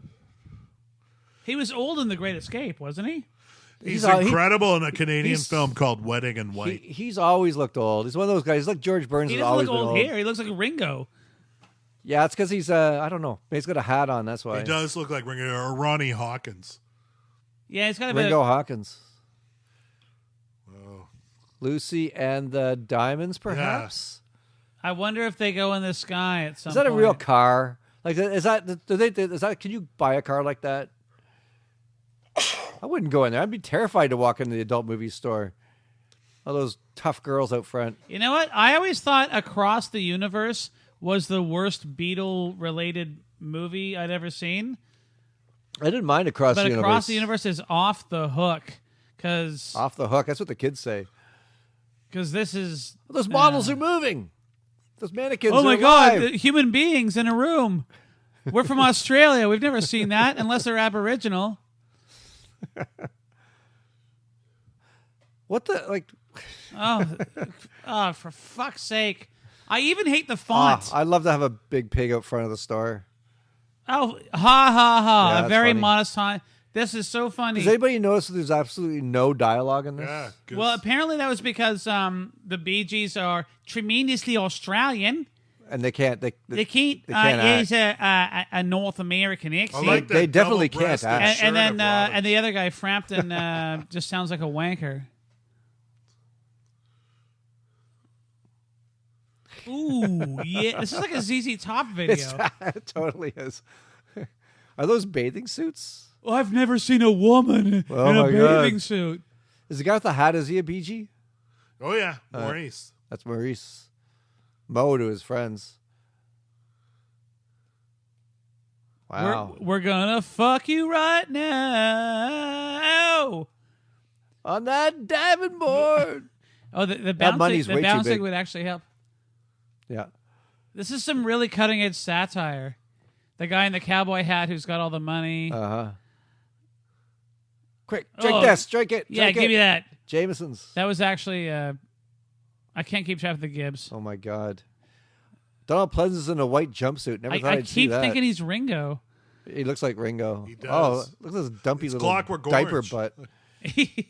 [SPEAKER 1] He was old in The Great Escape, wasn't he?
[SPEAKER 2] He's incredible in a Canadian film called Wedding in White.
[SPEAKER 3] He's always looked old. He's one of those guys. He's like George Burns.
[SPEAKER 1] He
[SPEAKER 3] has
[SPEAKER 1] doesn't
[SPEAKER 3] always
[SPEAKER 1] look
[SPEAKER 3] been
[SPEAKER 1] old here. He looks like Ringo.
[SPEAKER 3] Yeah, it's because he's I don't know. He's got a hat on. That's why
[SPEAKER 2] he does look like Ringo or Ronnie Hawkins.
[SPEAKER 1] Yeah, he's got a
[SPEAKER 3] Ringo Hawkins.
[SPEAKER 2] Oh.
[SPEAKER 3] Lucy and the Diamonds, perhaps.
[SPEAKER 2] Yeah.
[SPEAKER 1] I wonder if they go in the sky at some point.
[SPEAKER 3] Is that a real car? Like, is that? Can you buy a car like that? I wouldn't go in there. I'd be terrified to walk into the adult movie store. All those tough girls out front.
[SPEAKER 1] You know what? I always thought Across the Universe was the worst Beatle-related movie I'd ever seen.
[SPEAKER 3] I didn't mind Across the Universe.
[SPEAKER 1] But Across the Universe is off the hook.
[SPEAKER 3] Off the hook? That's what the kids say.
[SPEAKER 1] Because this is...
[SPEAKER 3] Those models are moving. Those mannequins
[SPEAKER 1] Oh, my
[SPEAKER 3] alive.
[SPEAKER 1] God. Human beings in a room. We're from Australia. We've never seen that unless they're Aboriginal.
[SPEAKER 3] What the... like?
[SPEAKER 1] Oh, for fuck's sake. I even hate the font.
[SPEAKER 3] I'd love to have a big pig out front of the store.
[SPEAKER 1] Oh, ha, ha, ha.
[SPEAKER 3] Yeah,
[SPEAKER 1] a very
[SPEAKER 3] funny.
[SPEAKER 1] modest font. This is so funny.
[SPEAKER 3] Does anybody notice that there's absolutely no dialogue in this?
[SPEAKER 2] Yeah.
[SPEAKER 1] Well, apparently that was because the Bee Gees are tremendously Australian.
[SPEAKER 3] And they can't.
[SPEAKER 1] They can't use a North American accent.
[SPEAKER 2] I like that
[SPEAKER 3] They definitely
[SPEAKER 2] double-breasted
[SPEAKER 3] can't act.
[SPEAKER 2] shirt
[SPEAKER 1] and then
[SPEAKER 2] of Robin's.
[SPEAKER 1] and the other guy, Frampton, just sounds like a wanker. Ooh, yeah. This is like a ZZ Top video.
[SPEAKER 3] It totally is. Are those bathing suits?
[SPEAKER 1] Well, I've never seen a woman in a bathing suit.
[SPEAKER 3] Is the guy with the hat, is he a BG?
[SPEAKER 2] Oh, yeah. Maurice.
[SPEAKER 3] That's Maurice. Mo to his friends. Wow.
[SPEAKER 1] We're gonna fuck you right now.
[SPEAKER 3] On that diving board.
[SPEAKER 1] Oh, the
[SPEAKER 3] That money's way too
[SPEAKER 1] bouncing
[SPEAKER 3] big.
[SPEAKER 1] would actually help.
[SPEAKER 3] Yeah.
[SPEAKER 1] This is some really cutting edge satire. The guy in the cowboy hat who's got all the money.
[SPEAKER 3] Uh-huh. Quick, drink this. Drink it.
[SPEAKER 1] Yeah,
[SPEAKER 3] drink
[SPEAKER 1] give
[SPEAKER 3] it.
[SPEAKER 1] me that.
[SPEAKER 3] Jameson's.
[SPEAKER 1] That was actually. I can't keep track of the Gibbs.
[SPEAKER 3] Oh my God. Donald Pleasance in a white jumpsuit. Never thought
[SPEAKER 1] I
[SPEAKER 3] I'd see
[SPEAKER 1] keep
[SPEAKER 3] that.
[SPEAKER 1] thinking he's Ringo.
[SPEAKER 3] He looks like Ringo.
[SPEAKER 2] He does.
[SPEAKER 3] Oh, look at this dumpy
[SPEAKER 2] It's
[SPEAKER 3] little
[SPEAKER 2] Clockwork
[SPEAKER 3] diaper
[SPEAKER 2] Orange.
[SPEAKER 3] butt.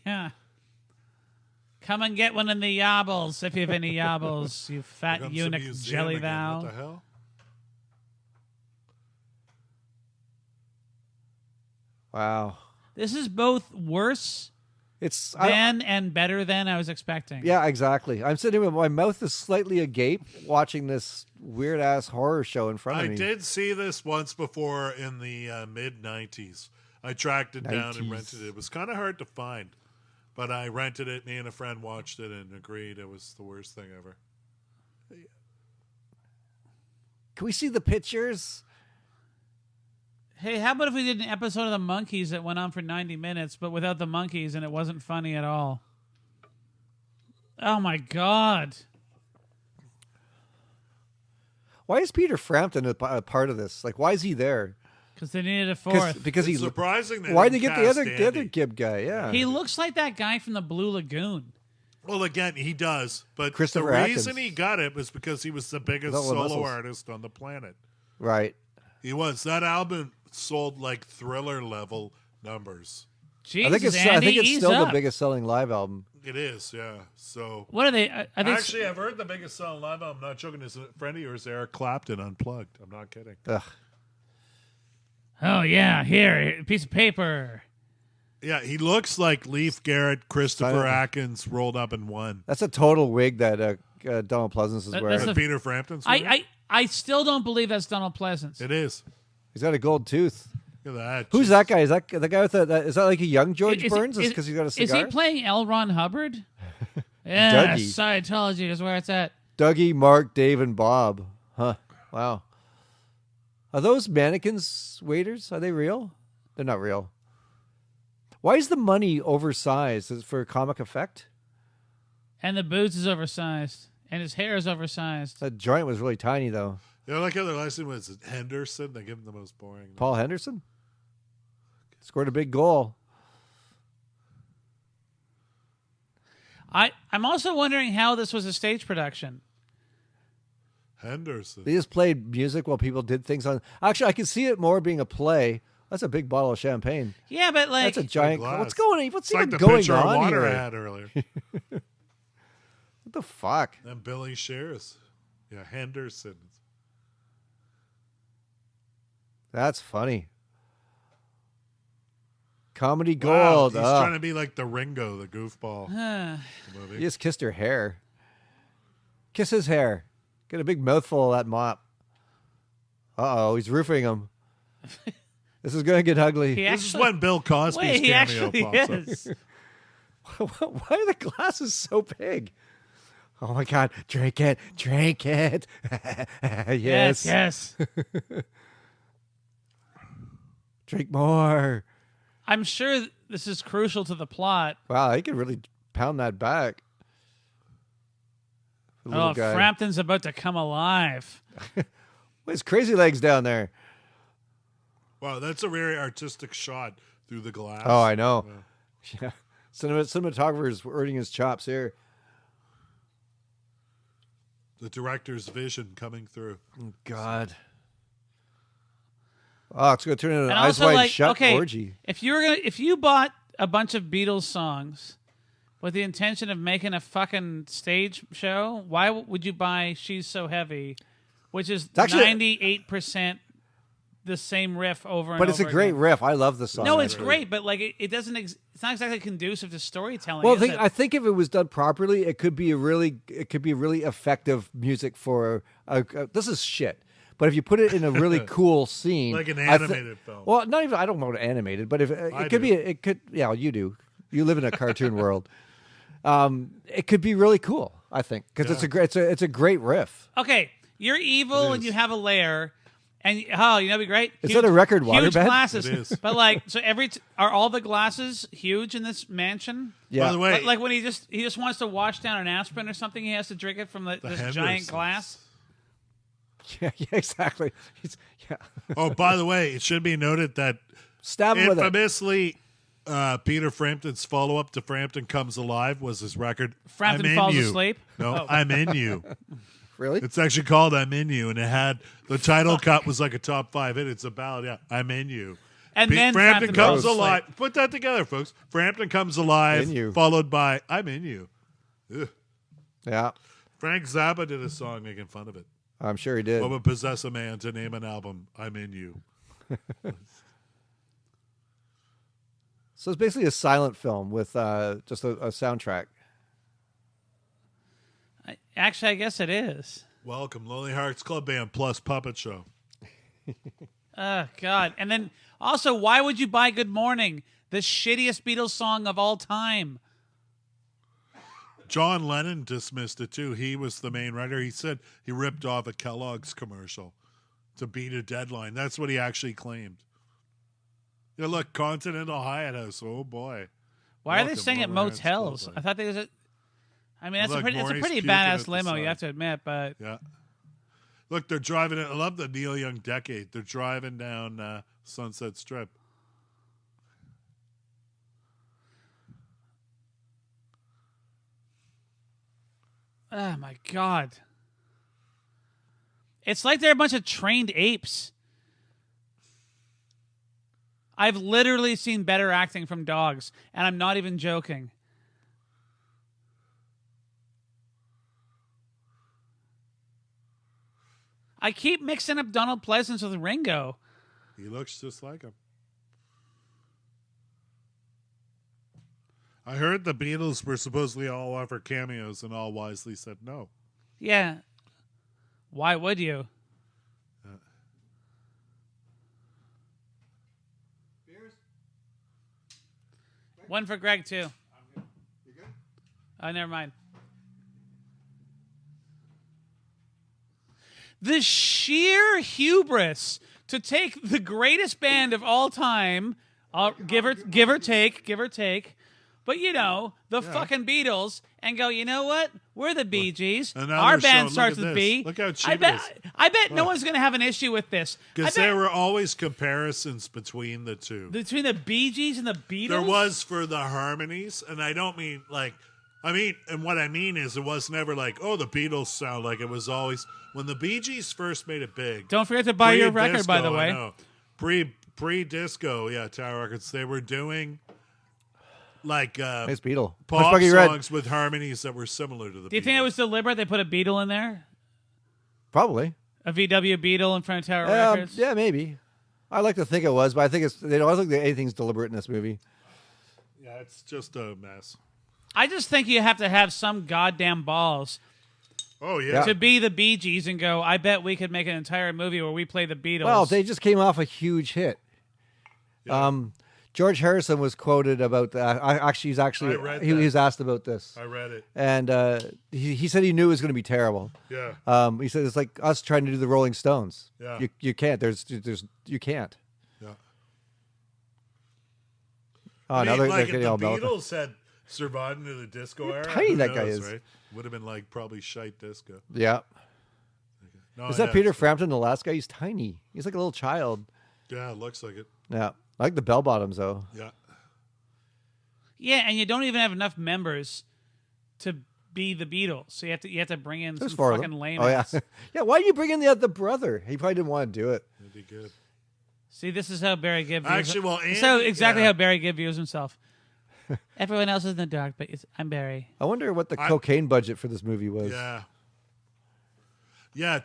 [SPEAKER 1] Yeah. Come and get one in the yobbles if you have any yobbles, you
[SPEAKER 2] Here
[SPEAKER 1] fat
[SPEAKER 2] comes the
[SPEAKER 1] eunuch
[SPEAKER 2] museum
[SPEAKER 1] jelly
[SPEAKER 2] again.
[SPEAKER 1] thou.
[SPEAKER 2] What the hell?
[SPEAKER 3] Wow.
[SPEAKER 1] This is both worse
[SPEAKER 3] It's
[SPEAKER 1] than and better than I was expecting.
[SPEAKER 3] yeah, exactly. I'm sitting here with my mouth is slightly agape watching this weird ass horror show in front of
[SPEAKER 2] I
[SPEAKER 3] me.
[SPEAKER 2] did see this once before in the mid-'90s. I tracked it down and
[SPEAKER 3] 90s.
[SPEAKER 2] rented it. It was kind of hard to find, but I rented it. Me and a friend watched it and agreed it was the worst thing ever.
[SPEAKER 3] Can we see the pictures?
[SPEAKER 1] Hey, how about if we did an episode of the Monkees that went on for 90 minutes, but without the Monkees, and it wasn't funny at all? Oh my God!
[SPEAKER 3] Why is Peter Frampton a part of this? Like, why is he there?
[SPEAKER 1] Because they needed a fourth.
[SPEAKER 3] Because
[SPEAKER 2] It's
[SPEAKER 3] he's
[SPEAKER 2] surprising that
[SPEAKER 3] why did they
[SPEAKER 2] didn't
[SPEAKER 3] get the
[SPEAKER 2] cast
[SPEAKER 3] other
[SPEAKER 2] Andy.
[SPEAKER 3] Gibb guy? Yeah,
[SPEAKER 1] He looks like that guy from the Blue Lagoon.
[SPEAKER 2] Well, again, he does, but
[SPEAKER 3] Christopher
[SPEAKER 2] the reason
[SPEAKER 3] Atkins.
[SPEAKER 2] he got it was because he was the biggest
[SPEAKER 3] With all the
[SPEAKER 2] solo
[SPEAKER 3] muscles.
[SPEAKER 2] artist on the planet.
[SPEAKER 3] right.
[SPEAKER 2] He was. That album sold like Thriller level numbers.
[SPEAKER 1] Jesus,
[SPEAKER 3] I think it's
[SPEAKER 1] Andy, ease
[SPEAKER 3] still
[SPEAKER 1] up.
[SPEAKER 3] the biggest selling live album.
[SPEAKER 2] It is, yeah. So
[SPEAKER 1] What are they? I think
[SPEAKER 2] actually, I've heard the biggest selling live album. I'm not joking. Is a friend of yours, Eric Clapton, Unplugged. I'm not kidding.
[SPEAKER 3] Ugh.
[SPEAKER 1] Oh yeah, here, a piece of paper.
[SPEAKER 2] Yeah, he looks like Leif Garrett, Christopher
[SPEAKER 3] Silent.
[SPEAKER 2] Atkins rolled up in one.
[SPEAKER 3] That's a total wig that Donald Pleasance is
[SPEAKER 1] That-
[SPEAKER 3] wearing.
[SPEAKER 1] that's
[SPEAKER 2] And
[SPEAKER 1] a-
[SPEAKER 2] Peter Frampton's wearing?
[SPEAKER 1] I still don't believe that's Donald Pleasance.
[SPEAKER 2] It is.
[SPEAKER 3] He's got a gold tooth.
[SPEAKER 2] Look at that.
[SPEAKER 3] Who's that guy? Is that the guy with is that like a young George
[SPEAKER 1] Is-
[SPEAKER 3] Burns?
[SPEAKER 1] is-
[SPEAKER 3] Because he's got a
[SPEAKER 1] Is
[SPEAKER 3] cigar.
[SPEAKER 1] he playing L. Ron Hubbard? Yeah,
[SPEAKER 3] Dougie.
[SPEAKER 1] Scientology is where it's at.
[SPEAKER 3] Dougie, Mark, Dave, and Bob. Huh. Wow. Are those mannequins waiters? Are they real? They're not real. Why is the money oversized? Is it for comic effect?
[SPEAKER 1] And the boots is oversized. And his hair is oversized.
[SPEAKER 3] That joint was really tiny, though.
[SPEAKER 2] You know, like how their last name was Henderson? They give him the most boring.
[SPEAKER 3] Paul Henderson scored a big goal.
[SPEAKER 1] I'm also wondering how this was a stage production.
[SPEAKER 2] Henderson.
[SPEAKER 3] They just played music while people did things on. Actually, I can see it more being a play. That's a big bottle of champagne.
[SPEAKER 1] Yeah, but like,
[SPEAKER 3] That's a giant.
[SPEAKER 2] glass.
[SPEAKER 3] What's going on? What's
[SPEAKER 2] It's like
[SPEAKER 3] even
[SPEAKER 2] the
[SPEAKER 3] going
[SPEAKER 2] picture of
[SPEAKER 3] on
[SPEAKER 2] water
[SPEAKER 3] here?
[SPEAKER 2] I had earlier.
[SPEAKER 3] What the fuck?
[SPEAKER 2] And Billy Shears. Yeah, Henderson.
[SPEAKER 3] That's funny. Comedy
[SPEAKER 2] Wow,
[SPEAKER 3] gold.
[SPEAKER 2] he's
[SPEAKER 3] Ugh.
[SPEAKER 2] trying to be like the Ringo, the goofball
[SPEAKER 3] He
[SPEAKER 2] movie.
[SPEAKER 3] just kissed her hair. Kiss his hair. Get a big mouthful of that mop. Uh-oh, he's roofing him. This is going to get ugly.
[SPEAKER 1] he
[SPEAKER 2] This is
[SPEAKER 1] actually,
[SPEAKER 2] when Bill Cosby's
[SPEAKER 1] wait, he
[SPEAKER 2] cameo
[SPEAKER 1] actually
[SPEAKER 2] pops
[SPEAKER 1] is.
[SPEAKER 3] Why are the glasses so big? Oh, my God. Drink it. Drink it. Yes.
[SPEAKER 1] Yes.
[SPEAKER 3] Drink more.
[SPEAKER 1] I'm sure this is crucial to the plot.
[SPEAKER 3] Wow, he could really pound that back. The little
[SPEAKER 1] Oh,
[SPEAKER 3] guy.
[SPEAKER 1] Frampton's about to come alive.
[SPEAKER 3] His crazy legs down there.
[SPEAKER 2] Wow, that's a very artistic shot through the glass.
[SPEAKER 3] Oh, I know. Yeah. Cinematographer's earning his chops here.
[SPEAKER 2] The director's vision coming through.
[SPEAKER 3] God. Oh, it's going to turn into an
[SPEAKER 1] And
[SPEAKER 3] eyes
[SPEAKER 1] also,
[SPEAKER 3] wide
[SPEAKER 1] like,
[SPEAKER 3] shut
[SPEAKER 1] okay,
[SPEAKER 3] orgy.
[SPEAKER 1] if you bought a bunch of Beatles songs with the intention of making a fucking stage show, why would you buy "She's So Heavy," which is
[SPEAKER 3] actually-
[SPEAKER 1] 98% the same riff over and
[SPEAKER 3] But
[SPEAKER 1] over
[SPEAKER 3] it's a great
[SPEAKER 1] again?
[SPEAKER 3] riff. I love the song.
[SPEAKER 1] No, it's
[SPEAKER 3] actually.
[SPEAKER 1] great, but like it doesn't. It's not exactly conducive to storytelling.
[SPEAKER 3] Well,
[SPEAKER 1] is it?
[SPEAKER 3] I think if it was done properly, it could be really effective music for this is shit. But if you put it in a really cool scene,
[SPEAKER 2] Like an
[SPEAKER 3] I thi-
[SPEAKER 2] animated film.
[SPEAKER 3] Well, not even. I don't know animated, but if it
[SPEAKER 2] I
[SPEAKER 3] could
[SPEAKER 2] do.
[SPEAKER 3] be, it could. Yeah, you do. You live in a cartoon world. It could be really cool. I think because it's a great riff.
[SPEAKER 1] Okay, you're evil
[SPEAKER 2] It
[SPEAKER 1] and
[SPEAKER 2] is.
[SPEAKER 1] you have a lair, and it'd be great.
[SPEAKER 3] Is that a record
[SPEAKER 1] Huge
[SPEAKER 3] waterbed?
[SPEAKER 1] glasses,
[SPEAKER 2] It is.
[SPEAKER 1] but like, so are all the glasses huge in this mansion?
[SPEAKER 3] Yeah.
[SPEAKER 2] By the way,
[SPEAKER 1] Like when he just wants to wash down an aspirin or something, he has to drink it from this giant
[SPEAKER 2] Hendersons.
[SPEAKER 1] glass.
[SPEAKER 3] Yeah, exactly. Yeah.
[SPEAKER 2] oh, by the way, it should be noted that
[SPEAKER 3] Stab him with it.
[SPEAKER 2] infamously Peter Frampton's follow-up to Frampton Comes Alive was his record,
[SPEAKER 1] Frampton
[SPEAKER 2] I'm in
[SPEAKER 1] Falls
[SPEAKER 2] You.
[SPEAKER 1] Asleep?
[SPEAKER 2] No,
[SPEAKER 1] Oh.
[SPEAKER 2] I'm in You.
[SPEAKER 3] Really?
[SPEAKER 2] It's actually called I'm in You, and it had the title cut was like a top 5 hit. It's a ballad, yeah. I'm in You.
[SPEAKER 1] And then
[SPEAKER 2] Frampton Comes
[SPEAKER 1] Falls
[SPEAKER 2] Alive.
[SPEAKER 1] Asleep.
[SPEAKER 2] Put that together, folks. Frampton Comes Alive,
[SPEAKER 3] In You.
[SPEAKER 2] followed by I'm in You. Ugh.
[SPEAKER 3] Yeah,
[SPEAKER 2] Frank Zappa did a song making fun of it.
[SPEAKER 3] I'm sure he did.
[SPEAKER 2] What would possess a man to name an album I'm in You?
[SPEAKER 3] So it's basically a silent film with just a soundtrack.
[SPEAKER 1] Actually, I guess it is.
[SPEAKER 2] Welcome, Lonely Hearts Club Band plus Puppet Show.
[SPEAKER 1] Oh, God. And then also, why would you buy Good Morning? The shittiest Beatles song of all time.
[SPEAKER 2] John Lennon dismissed it, too. He was the main writer. He said he ripped off a Kellogg's commercial to beat a deadline. That's what he actually claimed. Yeah, look, Continental Hyatt House. Oh, boy.
[SPEAKER 1] Why are they staying at
[SPEAKER 2] Lonely Hearts
[SPEAKER 1] motels?
[SPEAKER 2] Club
[SPEAKER 1] I thought they was a... I mean, it's a
[SPEAKER 2] Maurice
[SPEAKER 1] pretty
[SPEAKER 2] puking at
[SPEAKER 1] badass
[SPEAKER 2] the
[SPEAKER 1] limo, you
[SPEAKER 2] side.
[SPEAKER 1] have to admit, but...
[SPEAKER 2] Yeah. Look, they're driving it. I love the Neil Young Decade. They're driving down Sunset Strip.
[SPEAKER 1] Oh, my God. It's like they're a bunch of trained apes. I've literally seen better acting from dogs, and I'm not even joking. I keep mixing up Donald Pleasance with Ringo.
[SPEAKER 2] He looks just like him. I heard the Beatles were supposedly all offered cameos and all wisely said no.
[SPEAKER 1] Yeah. Why would you? One for Greg, too.
[SPEAKER 3] You good?
[SPEAKER 1] Oh, never mind. The sheer hubris to take the greatest band of all time, give or take, but you know, the fucking Beatles, and go, you know what? We're the Bee Gees.
[SPEAKER 2] And now
[SPEAKER 1] Our
[SPEAKER 2] they're
[SPEAKER 1] band
[SPEAKER 2] showing-
[SPEAKER 1] starts
[SPEAKER 2] look at
[SPEAKER 1] with
[SPEAKER 2] this.
[SPEAKER 1] B.
[SPEAKER 2] Look how cheap
[SPEAKER 1] I bet,
[SPEAKER 2] it is.
[SPEAKER 1] I bet no one's going to have an issue with this.
[SPEAKER 2] Because there were always comparisons between the two.
[SPEAKER 1] Between the Bee Gees and the Beatles?
[SPEAKER 2] There was for the harmonies, and I don't mean like, and what I mean is it was never like, oh, the Beatles sound like it was always, when the Bee Gees first made it big.
[SPEAKER 1] Don't forget to buy your record, by the
[SPEAKER 2] Pre-disco,
[SPEAKER 1] way.
[SPEAKER 2] I know. Pre-disco, yeah, Tower Records, they were doing like
[SPEAKER 3] Nice Beatle.
[SPEAKER 2] pop
[SPEAKER 3] Push Buggy Red.
[SPEAKER 2] songs with harmonies that were similar to the
[SPEAKER 1] Do you
[SPEAKER 2] Beatles.
[SPEAKER 1] think it was deliberate? They put a Beatle in there?
[SPEAKER 3] Probably.
[SPEAKER 1] A VW Beatle in front of Tower Records?
[SPEAKER 3] Yeah, maybe. I like to think it was, but I think it's. I don't think that anything's deliberate in this movie.
[SPEAKER 2] Yeah, it's just a mess.
[SPEAKER 1] I just think you have to have some goddamn balls
[SPEAKER 2] Oh, yeah.
[SPEAKER 1] to be the Bee Gees and go, I bet we could make an entire movie where we play the Beatles.
[SPEAKER 3] Well, they just came off a huge hit.
[SPEAKER 2] Yeah.
[SPEAKER 3] George Harrison was quoted about that.
[SPEAKER 2] I read
[SPEAKER 3] He
[SPEAKER 2] that.
[SPEAKER 3] was asked about this,
[SPEAKER 2] I read it.
[SPEAKER 3] and he said he knew it was going to be terrible.
[SPEAKER 2] Yeah.
[SPEAKER 3] He said it's like us trying to do the Rolling Stones.
[SPEAKER 2] Yeah.
[SPEAKER 3] You can't. You can't.
[SPEAKER 2] Yeah.
[SPEAKER 3] Oh,
[SPEAKER 2] I
[SPEAKER 3] now
[SPEAKER 2] mean,
[SPEAKER 3] they're
[SPEAKER 2] like
[SPEAKER 3] getting
[SPEAKER 2] if
[SPEAKER 3] all
[SPEAKER 2] the
[SPEAKER 3] melted.
[SPEAKER 2] Beatles had survived into the disco era,
[SPEAKER 3] tiny
[SPEAKER 2] who
[SPEAKER 3] that guy
[SPEAKER 2] knows,
[SPEAKER 3] is.
[SPEAKER 2] right? Would have been like probably shite disco.
[SPEAKER 3] Yeah.
[SPEAKER 2] No,
[SPEAKER 3] Is that
[SPEAKER 2] yeah,
[SPEAKER 3] Peter
[SPEAKER 2] it's-
[SPEAKER 3] Frampton, the last guy? He's tiny. He's like a little child.
[SPEAKER 2] Yeah, it looks like it.
[SPEAKER 3] Yeah. I like the bell bottoms though.
[SPEAKER 2] Yeah.
[SPEAKER 1] Yeah, and you don't even have enough members to be the Beatles. So you have to bring in
[SPEAKER 3] There's
[SPEAKER 1] some
[SPEAKER 3] four of
[SPEAKER 1] fucking
[SPEAKER 3] them.
[SPEAKER 1] lame
[SPEAKER 3] Oh yeah.
[SPEAKER 1] ass.
[SPEAKER 3] Yeah. Why did you bring in the brother? He probably didn't want to do it.
[SPEAKER 2] That'd be good.
[SPEAKER 1] See, this is how Barry Gibb views
[SPEAKER 2] Actually, well,
[SPEAKER 1] so
[SPEAKER 2] Andy-
[SPEAKER 1] exactly
[SPEAKER 2] yeah.
[SPEAKER 1] how Barry Gibb views himself. Everyone else is in the dark, but I'm Barry.
[SPEAKER 3] I wonder what the cocaine budget for this movie was.
[SPEAKER 2] Yeah. Yeah,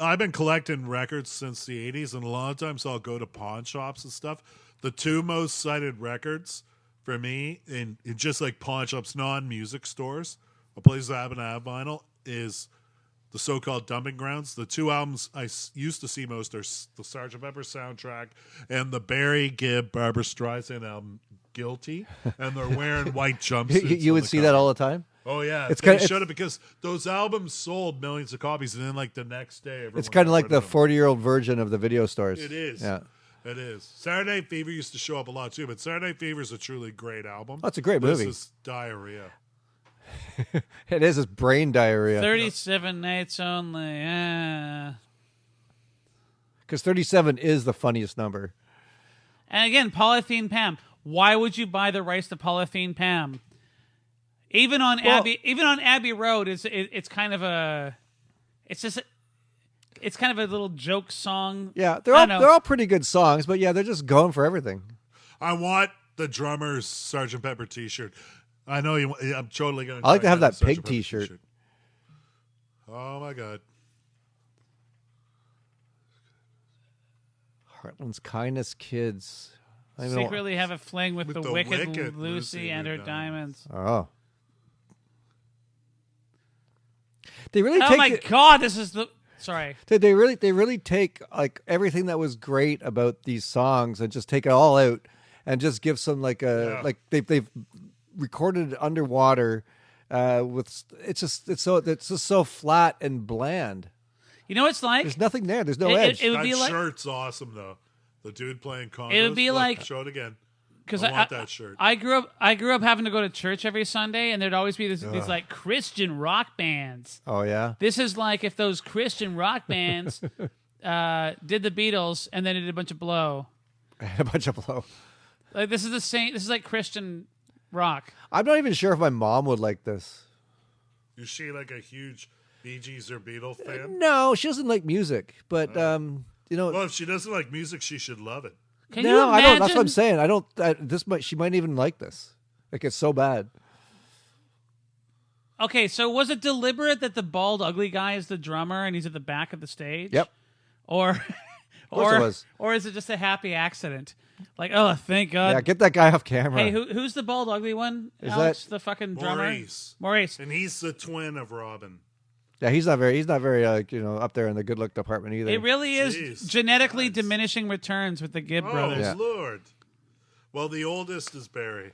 [SPEAKER 2] I've been collecting records since the 80s, and a lot of times I'll go to pawn shops and stuff. The two most cited records for me, in just like pawn shops, non-music stores, a place that happen to have vinyl, is the so-called dumping grounds. The two albums I used to see most are the Sgt. Pepper soundtrack and the Barry Gibb, Barbra Streisand album, Guilty, and they're wearing white jumpsuits.
[SPEAKER 3] You
[SPEAKER 2] on
[SPEAKER 3] would
[SPEAKER 2] the
[SPEAKER 3] see
[SPEAKER 2] cover.
[SPEAKER 3] that all the time.
[SPEAKER 2] Oh yeah,
[SPEAKER 3] It's
[SPEAKER 2] they
[SPEAKER 3] kinda-
[SPEAKER 2] showed it because those albums sold millions of copies, and then like the next day, everyone
[SPEAKER 3] It's kind of like
[SPEAKER 2] ordered
[SPEAKER 3] the
[SPEAKER 2] them.
[SPEAKER 3] 40-year-old version of the video stores.
[SPEAKER 2] It is.
[SPEAKER 3] Yeah.
[SPEAKER 2] It is. Saturday Night Fever used to show up a lot too, but Saturday Night Fever is a truly great album.
[SPEAKER 3] That's a great
[SPEAKER 2] This
[SPEAKER 3] movie.
[SPEAKER 2] is diarrhea.
[SPEAKER 3] It is. It's brain diarrhea.
[SPEAKER 1] 37 nights only.
[SPEAKER 3] Because 37 is the funniest number.
[SPEAKER 1] And again, Polythene Pam. Why would you buy the rights to Polythene Pam? Even on Abbey Road, it's kind of a little joke song.
[SPEAKER 3] Yeah, they're all pretty good songs, but yeah, they're just going for everything.
[SPEAKER 2] I want the drummer's Sgt. Pepper T-shirt. I know you. I'm totally gonna.
[SPEAKER 3] I like to have that
[SPEAKER 2] Sgt.
[SPEAKER 3] pig
[SPEAKER 2] Pepper
[SPEAKER 3] T-shirt.
[SPEAKER 2] Oh my god.
[SPEAKER 3] Heartland's Kindness Kids.
[SPEAKER 1] Secretly have a fling with the wicked Lucy and her diamonds.
[SPEAKER 3] Oh. They really
[SPEAKER 1] Oh my god, this is the sorry.
[SPEAKER 3] They really take like everything that was great about these songs and just take it all out and just give some like they've recorded it underwater with it's just so flat and bland.
[SPEAKER 1] You know what it's like?
[SPEAKER 3] There's nothing there. There's no edge.
[SPEAKER 2] That shirt's awesome though. The dude playing congas.
[SPEAKER 1] It would be like
[SPEAKER 2] show it again.
[SPEAKER 1] Because
[SPEAKER 2] I want that shirt.
[SPEAKER 1] I grew up having to go to church every Sunday, and there'd always be these like Christian rock bands.
[SPEAKER 3] Oh yeah.
[SPEAKER 1] This is like if those Christian rock bands did the Beatles and then did a bunch of blow.
[SPEAKER 3] A bunch of blow.
[SPEAKER 1] Like this is the same. This is like Christian rock.
[SPEAKER 3] I'm not even sure if my mom would like this.
[SPEAKER 2] Is she like a huge Bee Gees or Beatles fan?
[SPEAKER 3] No, she doesn't like music, but
[SPEAKER 2] Well, if she doesn't like music, she should love it.
[SPEAKER 1] Can you imagine?
[SPEAKER 3] I don't. That's what I'm saying. I don't. She might even like this. Like it's so bad.
[SPEAKER 1] Okay, so was it deliberate that the bald, ugly guy is the drummer and he's at the back of the stage?
[SPEAKER 3] Yep.
[SPEAKER 1] Or,
[SPEAKER 3] Of course it was.
[SPEAKER 1] Or is it just a happy accident? Like, oh, thank God.
[SPEAKER 3] Yeah, get that guy off camera.
[SPEAKER 1] Hey, who's the bald, ugly one?
[SPEAKER 3] Is
[SPEAKER 1] Alex,
[SPEAKER 3] that
[SPEAKER 1] the fucking drummer?
[SPEAKER 2] Maurice. And he's the twin of Robin.
[SPEAKER 3] Yeah, he's not very up there in the good look department either.
[SPEAKER 1] It really is genetically diminishing returns with the Gibb brothers.
[SPEAKER 2] Oh, Lord. Well, the oldest is Barry.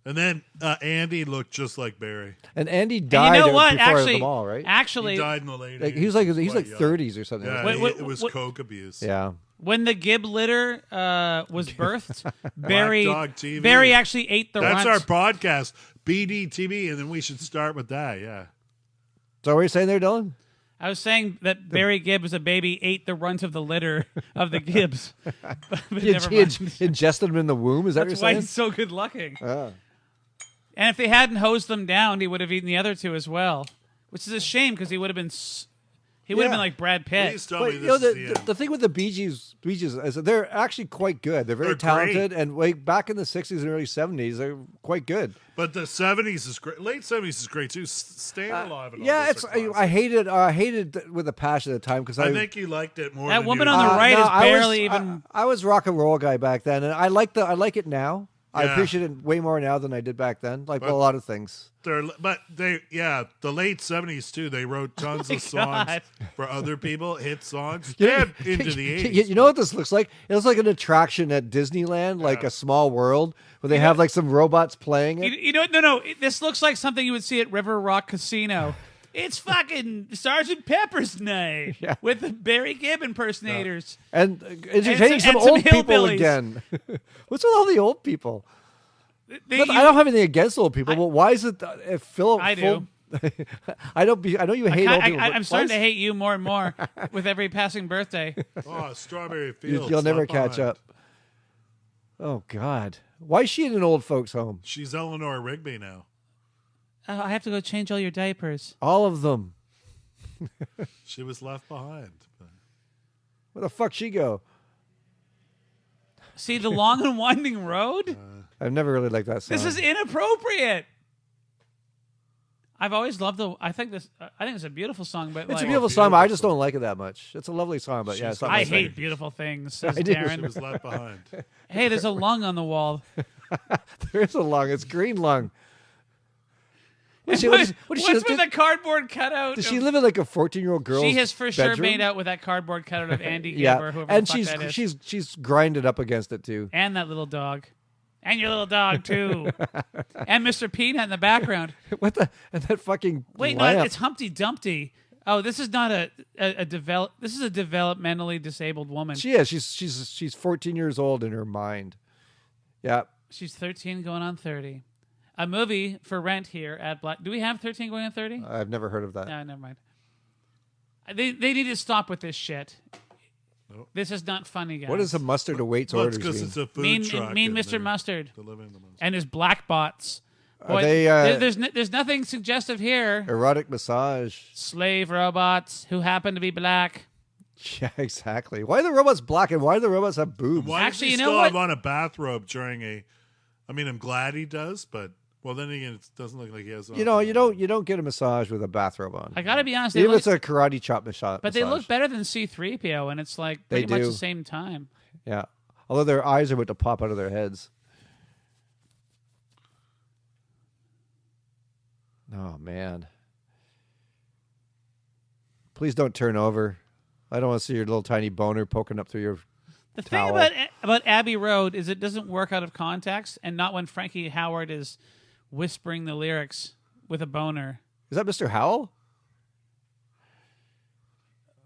[SPEAKER 2] And then Andy looked just like Barry.
[SPEAKER 3] And Andy died before them all, right?
[SPEAKER 1] Actually,
[SPEAKER 2] he died in the late 80s.
[SPEAKER 3] He's like 30s or something.
[SPEAKER 2] Yeah, it was coke abuse.
[SPEAKER 3] Yeah.
[SPEAKER 1] When the Gibb litter was birthed, Barry actually ate the
[SPEAKER 2] That's
[SPEAKER 1] runt.
[SPEAKER 2] our podcast, BDTV, and then we should start with that, yeah.
[SPEAKER 3] So what are you saying there, Dylan?
[SPEAKER 1] I was saying that Barry Gibb as a baby ate the runt of the litter of the Gibbs. But never mind.
[SPEAKER 3] Ingested them in the womb? Is that
[SPEAKER 1] That's
[SPEAKER 3] what
[SPEAKER 1] why
[SPEAKER 3] you're saying?
[SPEAKER 1] he's so good looking.
[SPEAKER 3] Oh.
[SPEAKER 1] And if they hadn't hosed them down, he would have eaten the other two as well, which is a shame because he would have been like Brad Pitt.
[SPEAKER 2] Please tell
[SPEAKER 3] But
[SPEAKER 2] me this is the end.
[SPEAKER 3] the thing with the Bee Gees is that they're actually quite good. They're very talented,
[SPEAKER 2] great.
[SPEAKER 3] and back in the 60s and early 70s, they're quite good.
[SPEAKER 2] But the 70s is great. Late 70s is great too. Staying Alive and all
[SPEAKER 3] Yeah,
[SPEAKER 2] those are
[SPEAKER 3] I hated it with a passion at the time because
[SPEAKER 2] I think you liked it more.
[SPEAKER 1] That
[SPEAKER 2] than
[SPEAKER 1] woman
[SPEAKER 2] you
[SPEAKER 1] on the right is
[SPEAKER 3] I
[SPEAKER 1] barely even.
[SPEAKER 3] I was rock and roll guy back then, and I like it now. I
[SPEAKER 2] Yeah.
[SPEAKER 3] appreciate it way more now than I did back then. Like a lot of things.
[SPEAKER 2] the late 70s too. They wrote tons of songs
[SPEAKER 1] God.
[SPEAKER 2] for other people, hit songs,
[SPEAKER 3] Yeah.
[SPEAKER 2] and into the 80s.
[SPEAKER 3] You know what this looks like? It looks like an attraction at Disneyland, like A Small World, where they have like some robots playing it.
[SPEAKER 1] No. This looks like something you would see at River Rock Casino. It's fucking Sgt. Pepper's night with the Barry Gibb impersonators.
[SPEAKER 3] And entertaining some old people again. What's with all the old people? I don't have anything against old people, but why is it if Philip?
[SPEAKER 1] I do.
[SPEAKER 3] I know you hate old people.
[SPEAKER 1] I'm starting to hate you more and more with every passing birthday.
[SPEAKER 2] Oh, Strawberry Fields.
[SPEAKER 3] You'll never
[SPEAKER 2] left
[SPEAKER 3] catch
[SPEAKER 2] behind.
[SPEAKER 3] up. Oh God, why is she in an old folks' home?
[SPEAKER 2] She's Eleanor Rigby now.
[SPEAKER 1] I have to go change all your diapers.
[SPEAKER 3] All of them.
[SPEAKER 2] She was left behind.
[SPEAKER 3] Where the fuck she go?
[SPEAKER 1] See the long and winding road?
[SPEAKER 3] I've never really liked that song.
[SPEAKER 1] This is inappropriate. I've always loved I think it's a beautiful song, but
[SPEAKER 3] It's
[SPEAKER 1] like,
[SPEAKER 3] a beautiful song, but I just don't like it that much. It's a lovely song, but it's not my
[SPEAKER 1] I
[SPEAKER 3] thing.
[SPEAKER 1] hate beautiful things, says
[SPEAKER 3] I do.
[SPEAKER 2] She
[SPEAKER 1] Darren.
[SPEAKER 2] was left behind.
[SPEAKER 1] Hey, there's a lung on the wall.
[SPEAKER 3] There is a lung. It's green lung. What
[SPEAKER 1] What's with the cardboard cutout?
[SPEAKER 3] Does she live in like a 14-year-old girl's
[SPEAKER 1] She has for sure
[SPEAKER 3] bedroom?
[SPEAKER 1] made out with that cardboard cutout of Andy Gibb
[SPEAKER 3] Yeah,
[SPEAKER 1] or whoever
[SPEAKER 3] and
[SPEAKER 1] the fuck that is.
[SPEAKER 3] she's grinded up against it too.
[SPEAKER 1] And that little dog. And your little dog, too. And Mr. Peanut in the background.
[SPEAKER 3] What the? And that fucking
[SPEAKER 1] Wait,
[SPEAKER 3] lamp.
[SPEAKER 1] no, it's Humpty Dumpty. Oh, this is not this is a developmentally disabled woman.
[SPEAKER 3] She is. She's 14 years old in her mind. Yeah.
[SPEAKER 1] She's 13 going on 30. A movie for rent here at Black. Do we have 13 going on 30?
[SPEAKER 3] I've never heard of that.
[SPEAKER 1] No, never mind. They need to stop with this shit. This is not funny, guys.
[SPEAKER 3] What is a mustard awaits
[SPEAKER 2] Well,
[SPEAKER 3] orders?
[SPEAKER 2] it's because
[SPEAKER 3] mean?
[SPEAKER 2] it's a food
[SPEAKER 1] mean
[SPEAKER 2] truck.
[SPEAKER 1] mean
[SPEAKER 2] and
[SPEAKER 1] Mr.
[SPEAKER 2] they're
[SPEAKER 1] Mustard
[SPEAKER 2] delivering the mustard.
[SPEAKER 1] and his black bots?
[SPEAKER 3] Are
[SPEAKER 1] Boy,
[SPEAKER 3] they
[SPEAKER 1] there's nothing suggestive here.
[SPEAKER 3] erotic massage?
[SPEAKER 1] Slave robots who happen to be black.
[SPEAKER 3] Yeah, exactly. Why are the robots black and why do the robots have boobs?
[SPEAKER 2] Why
[SPEAKER 1] Actually,
[SPEAKER 2] does he
[SPEAKER 1] you know
[SPEAKER 2] still
[SPEAKER 1] what?
[SPEAKER 2] have on a bathrobe during a? I mean, I'm glad he does, but well, then again, it doesn't look like he has.
[SPEAKER 3] You know, you don't get a massage with a bathrobe on.
[SPEAKER 1] I gotta be honest, they
[SPEAKER 3] Even if
[SPEAKER 1] look,
[SPEAKER 3] it's a karate chop massage.
[SPEAKER 1] but they look better than C-3PO, and it's like
[SPEAKER 3] They
[SPEAKER 1] pretty much
[SPEAKER 3] do.
[SPEAKER 1] the same time.
[SPEAKER 3] Yeah. Although their eyes are about to pop out of their heads. Oh man. Please don't turn over. I don't want to see your little tiny boner poking up through your
[SPEAKER 1] The
[SPEAKER 3] towel.
[SPEAKER 1] thing about Abbey Road is it doesn't work out of context, and not when Frankie Howard is whispering the lyrics with a boner.
[SPEAKER 3] Is that Mr. Howell?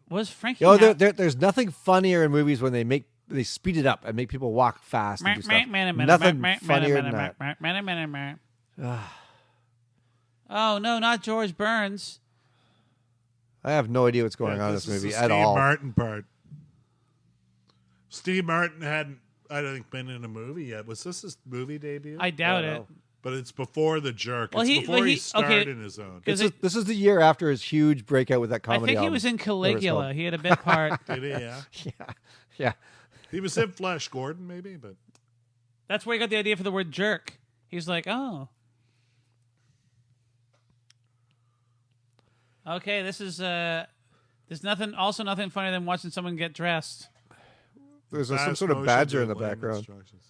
[SPEAKER 1] Was Frankie?
[SPEAKER 3] You know, there's nothing funnier in movies when they speed it up and make people walk fast and do stuff. Nothing funnier than that.
[SPEAKER 1] Oh no, not George Burns.
[SPEAKER 3] I have no idea what's going on in this
[SPEAKER 2] is
[SPEAKER 3] movie
[SPEAKER 2] the
[SPEAKER 3] at
[SPEAKER 2] Steve
[SPEAKER 3] all.
[SPEAKER 2] Martin part. Steve Martin hadn't, I don't think, been in a movie yet. Was this his movie debut?
[SPEAKER 1] I doubt
[SPEAKER 3] I don't
[SPEAKER 1] it.
[SPEAKER 3] know.
[SPEAKER 2] But it's before The Jerk.
[SPEAKER 1] Well,
[SPEAKER 2] It's before he starred
[SPEAKER 1] okay.
[SPEAKER 2] in his own.
[SPEAKER 3] This is the year after his huge breakout with that
[SPEAKER 1] I
[SPEAKER 3] comedy
[SPEAKER 1] think he
[SPEAKER 3] album.
[SPEAKER 1] was in
[SPEAKER 3] Whatever it's
[SPEAKER 1] Caligula.
[SPEAKER 3] called.
[SPEAKER 1] He had a bit part.
[SPEAKER 2] Did he? Yeah.
[SPEAKER 3] Yeah.
[SPEAKER 2] He was in Flash Gordon, maybe, but
[SPEAKER 1] That's where he got the idea for the word jerk. He's like, oh. Okay, this is there's nothing funnier than watching someone get dressed.
[SPEAKER 3] There's some
[SPEAKER 2] fast
[SPEAKER 3] sort of
[SPEAKER 2] motion
[SPEAKER 3] badger in
[SPEAKER 2] doing
[SPEAKER 3] the
[SPEAKER 2] lane
[SPEAKER 3] background.
[SPEAKER 2] instructions.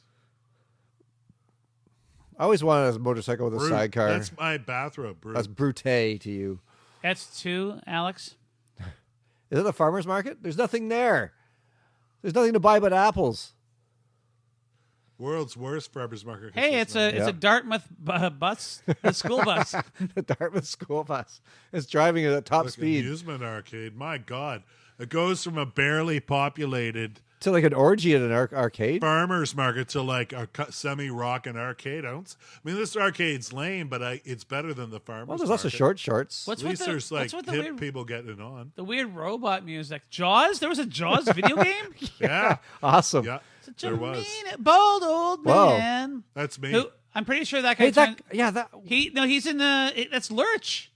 [SPEAKER 3] I always wanted a motorcycle with a
[SPEAKER 2] Brute.
[SPEAKER 3] sidecar.
[SPEAKER 2] That's my bathrobe, Brute.
[SPEAKER 3] That's brute to you.
[SPEAKER 1] That's two, Alex.
[SPEAKER 3] Is it a farmer's market? There's nothing there. There's nothing to buy but apples.
[SPEAKER 2] World's worst farmer's market.
[SPEAKER 1] Hey, it's a Dartmouth bus, a school bus.
[SPEAKER 3] The Dartmouth school bus is driving at top speed
[SPEAKER 2] amusement arcade. My God, it goes from a barely populated
[SPEAKER 3] to like an orgy at an arcade.
[SPEAKER 2] farmer's market to like a semi-rock and arcade. I mean, this arcade's lame, but it's better than the farmer's.
[SPEAKER 3] Well, there's also
[SPEAKER 2] market.
[SPEAKER 3] short shorts.
[SPEAKER 2] At least there's like hip people getting it on.
[SPEAKER 1] The weird robot music. Jaws? There was a Jaws video game?
[SPEAKER 2] Yeah,
[SPEAKER 3] Awesome.
[SPEAKER 2] yeah.
[SPEAKER 1] Such
[SPEAKER 2] There
[SPEAKER 1] a
[SPEAKER 2] was.
[SPEAKER 1] mean, bold old
[SPEAKER 3] Whoa.
[SPEAKER 1] man.
[SPEAKER 2] That's me.
[SPEAKER 1] Who, I'm pretty sure that guy.
[SPEAKER 3] Hey,
[SPEAKER 1] he's in the. That's Lurch.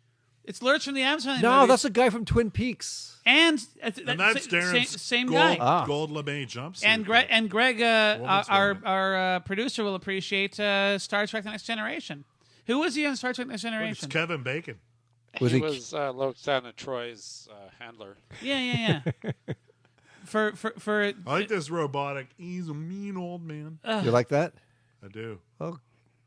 [SPEAKER 1] It's Lurch from the Amazon.
[SPEAKER 3] no,
[SPEAKER 1] movies.
[SPEAKER 3] that's a guy from Twin Peaks.
[SPEAKER 1] And
[SPEAKER 2] And that's Darren's
[SPEAKER 1] same
[SPEAKER 2] gold,
[SPEAKER 1] guy.
[SPEAKER 3] Ah.
[SPEAKER 2] gold lame jumpsuit.
[SPEAKER 1] And Greg,
[SPEAKER 2] Woman's wearing it.
[SPEAKER 1] our producer will appreciate Star Trek: The Next Generation. Who was he on Star Trek: The Next
[SPEAKER 2] Look, it's
[SPEAKER 1] Generation?
[SPEAKER 2] Kevin Bacon.
[SPEAKER 3] Was
[SPEAKER 4] he
[SPEAKER 3] he-
[SPEAKER 4] was Loxana Troy's handler.
[SPEAKER 1] Yeah. for
[SPEAKER 2] I like this robotic. He's a mean old man.
[SPEAKER 3] You like that?
[SPEAKER 2] I do.
[SPEAKER 3] Oh,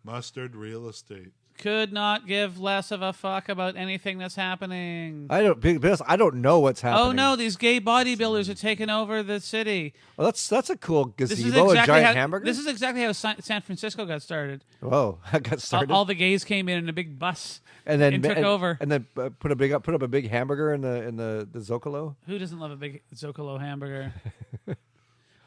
[SPEAKER 2] Mustard real estate.
[SPEAKER 1] could not give less of a fuck about anything that's happening.
[SPEAKER 3] I don't know what's happening.
[SPEAKER 1] Oh no, these gay bodybuilders are taking over the city.
[SPEAKER 3] Well, that's a cool
[SPEAKER 1] This is
[SPEAKER 3] gazebo,
[SPEAKER 1] exactly
[SPEAKER 3] a giant
[SPEAKER 1] how,
[SPEAKER 3] hamburger.
[SPEAKER 1] This is exactly how San Francisco got started.
[SPEAKER 3] Whoa, I got started.
[SPEAKER 1] All the gays came in a big bus
[SPEAKER 3] and then
[SPEAKER 1] took over.
[SPEAKER 3] and then put up a big hamburger in the Zocalo.
[SPEAKER 1] Who doesn't love a big Zocalo hamburger?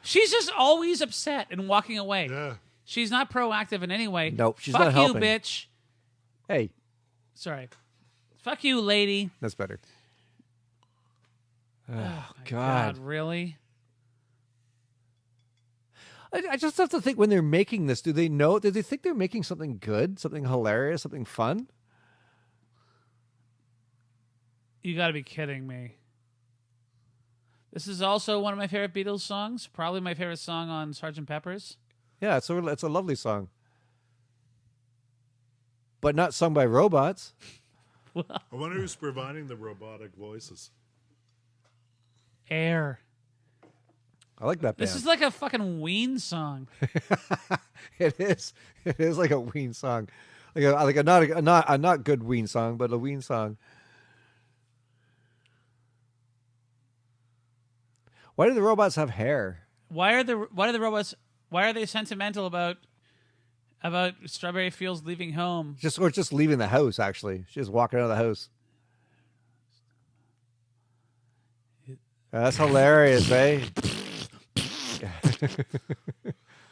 [SPEAKER 1] She's just always upset and walking away.
[SPEAKER 2] Yeah.
[SPEAKER 1] She's not proactive in any way.
[SPEAKER 3] Nope, she's
[SPEAKER 1] Fuck
[SPEAKER 3] not helping.
[SPEAKER 1] you, bitch.
[SPEAKER 3] Hey,
[SPEAKER 1] Sorry. Fuck you, lady.
[SPEAKER 3] that's better. Oh,
[SPEAKER 1] My
[SPEAKER 3] God.
[SPEAKER 1] really?
[SPEAKER 3] I just have to think when they're making this, do they think they're making something good, something hilarious, something fun?
[SPEAKER 1] You got to be kidding me. This is also one of my favorite Beatles songs. Probably my favorite song on Sgt. Pepper's.
[SPEAKER 3] Yeah, it's a lovely song. But not sung by robots.
[SPEAKER 2] I wonder who's providing the robotic voices.
[SPEAKER 1] Air.
[SPEAKER 3] I like that band.
[SPEAKER 1] This is like a fucking Ween song.
[SPEAKER 3] It is. It is like a Ween song, like a not good Ween song, but a Ween song. Why do the robots have hair?
[SPEAKER 1] Why are the robots? Why are they sentimental about Strawberry Fields leaving home?
[SPEAKER 3] Just leaving the house. Actually, she's just walking out of the house. That's hilarious, eh?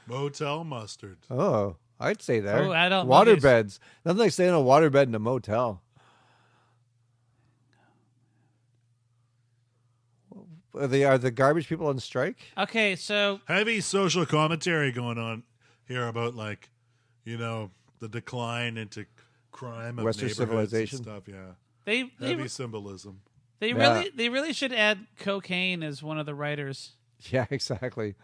[SPEAKER 2] Motel mustard.
[SPEAKER 3] Oh, I'd say there.
[SPEAKER 1] Oh, adult
[SPEAKER 3] water
[SPEAKER 1] movies.
[SPEAKER 3] beds. Nothing like staying in a water bed in a motel. Are the garbage people on strike?
[SPEAKER 1] Okay, so
[SPEAKER 2] Heavy social commentary going on here about the decline into crime of
[SPEAKER 3] Western
[SPEAKER 2] neighborhoods
[SPEAKER 3] civilization.
[SPEAKER 2] and stuff. Yeah,
[SPEAKER 1] they
[SPEAKER 2] heavy symbolism.
[SPEAKER 1] they
[SPEAKER 3] Yeah.
[SPEAKER 1] really should add cocaine as one of the writers.
[SPEAKER 3] Yeah, exactly.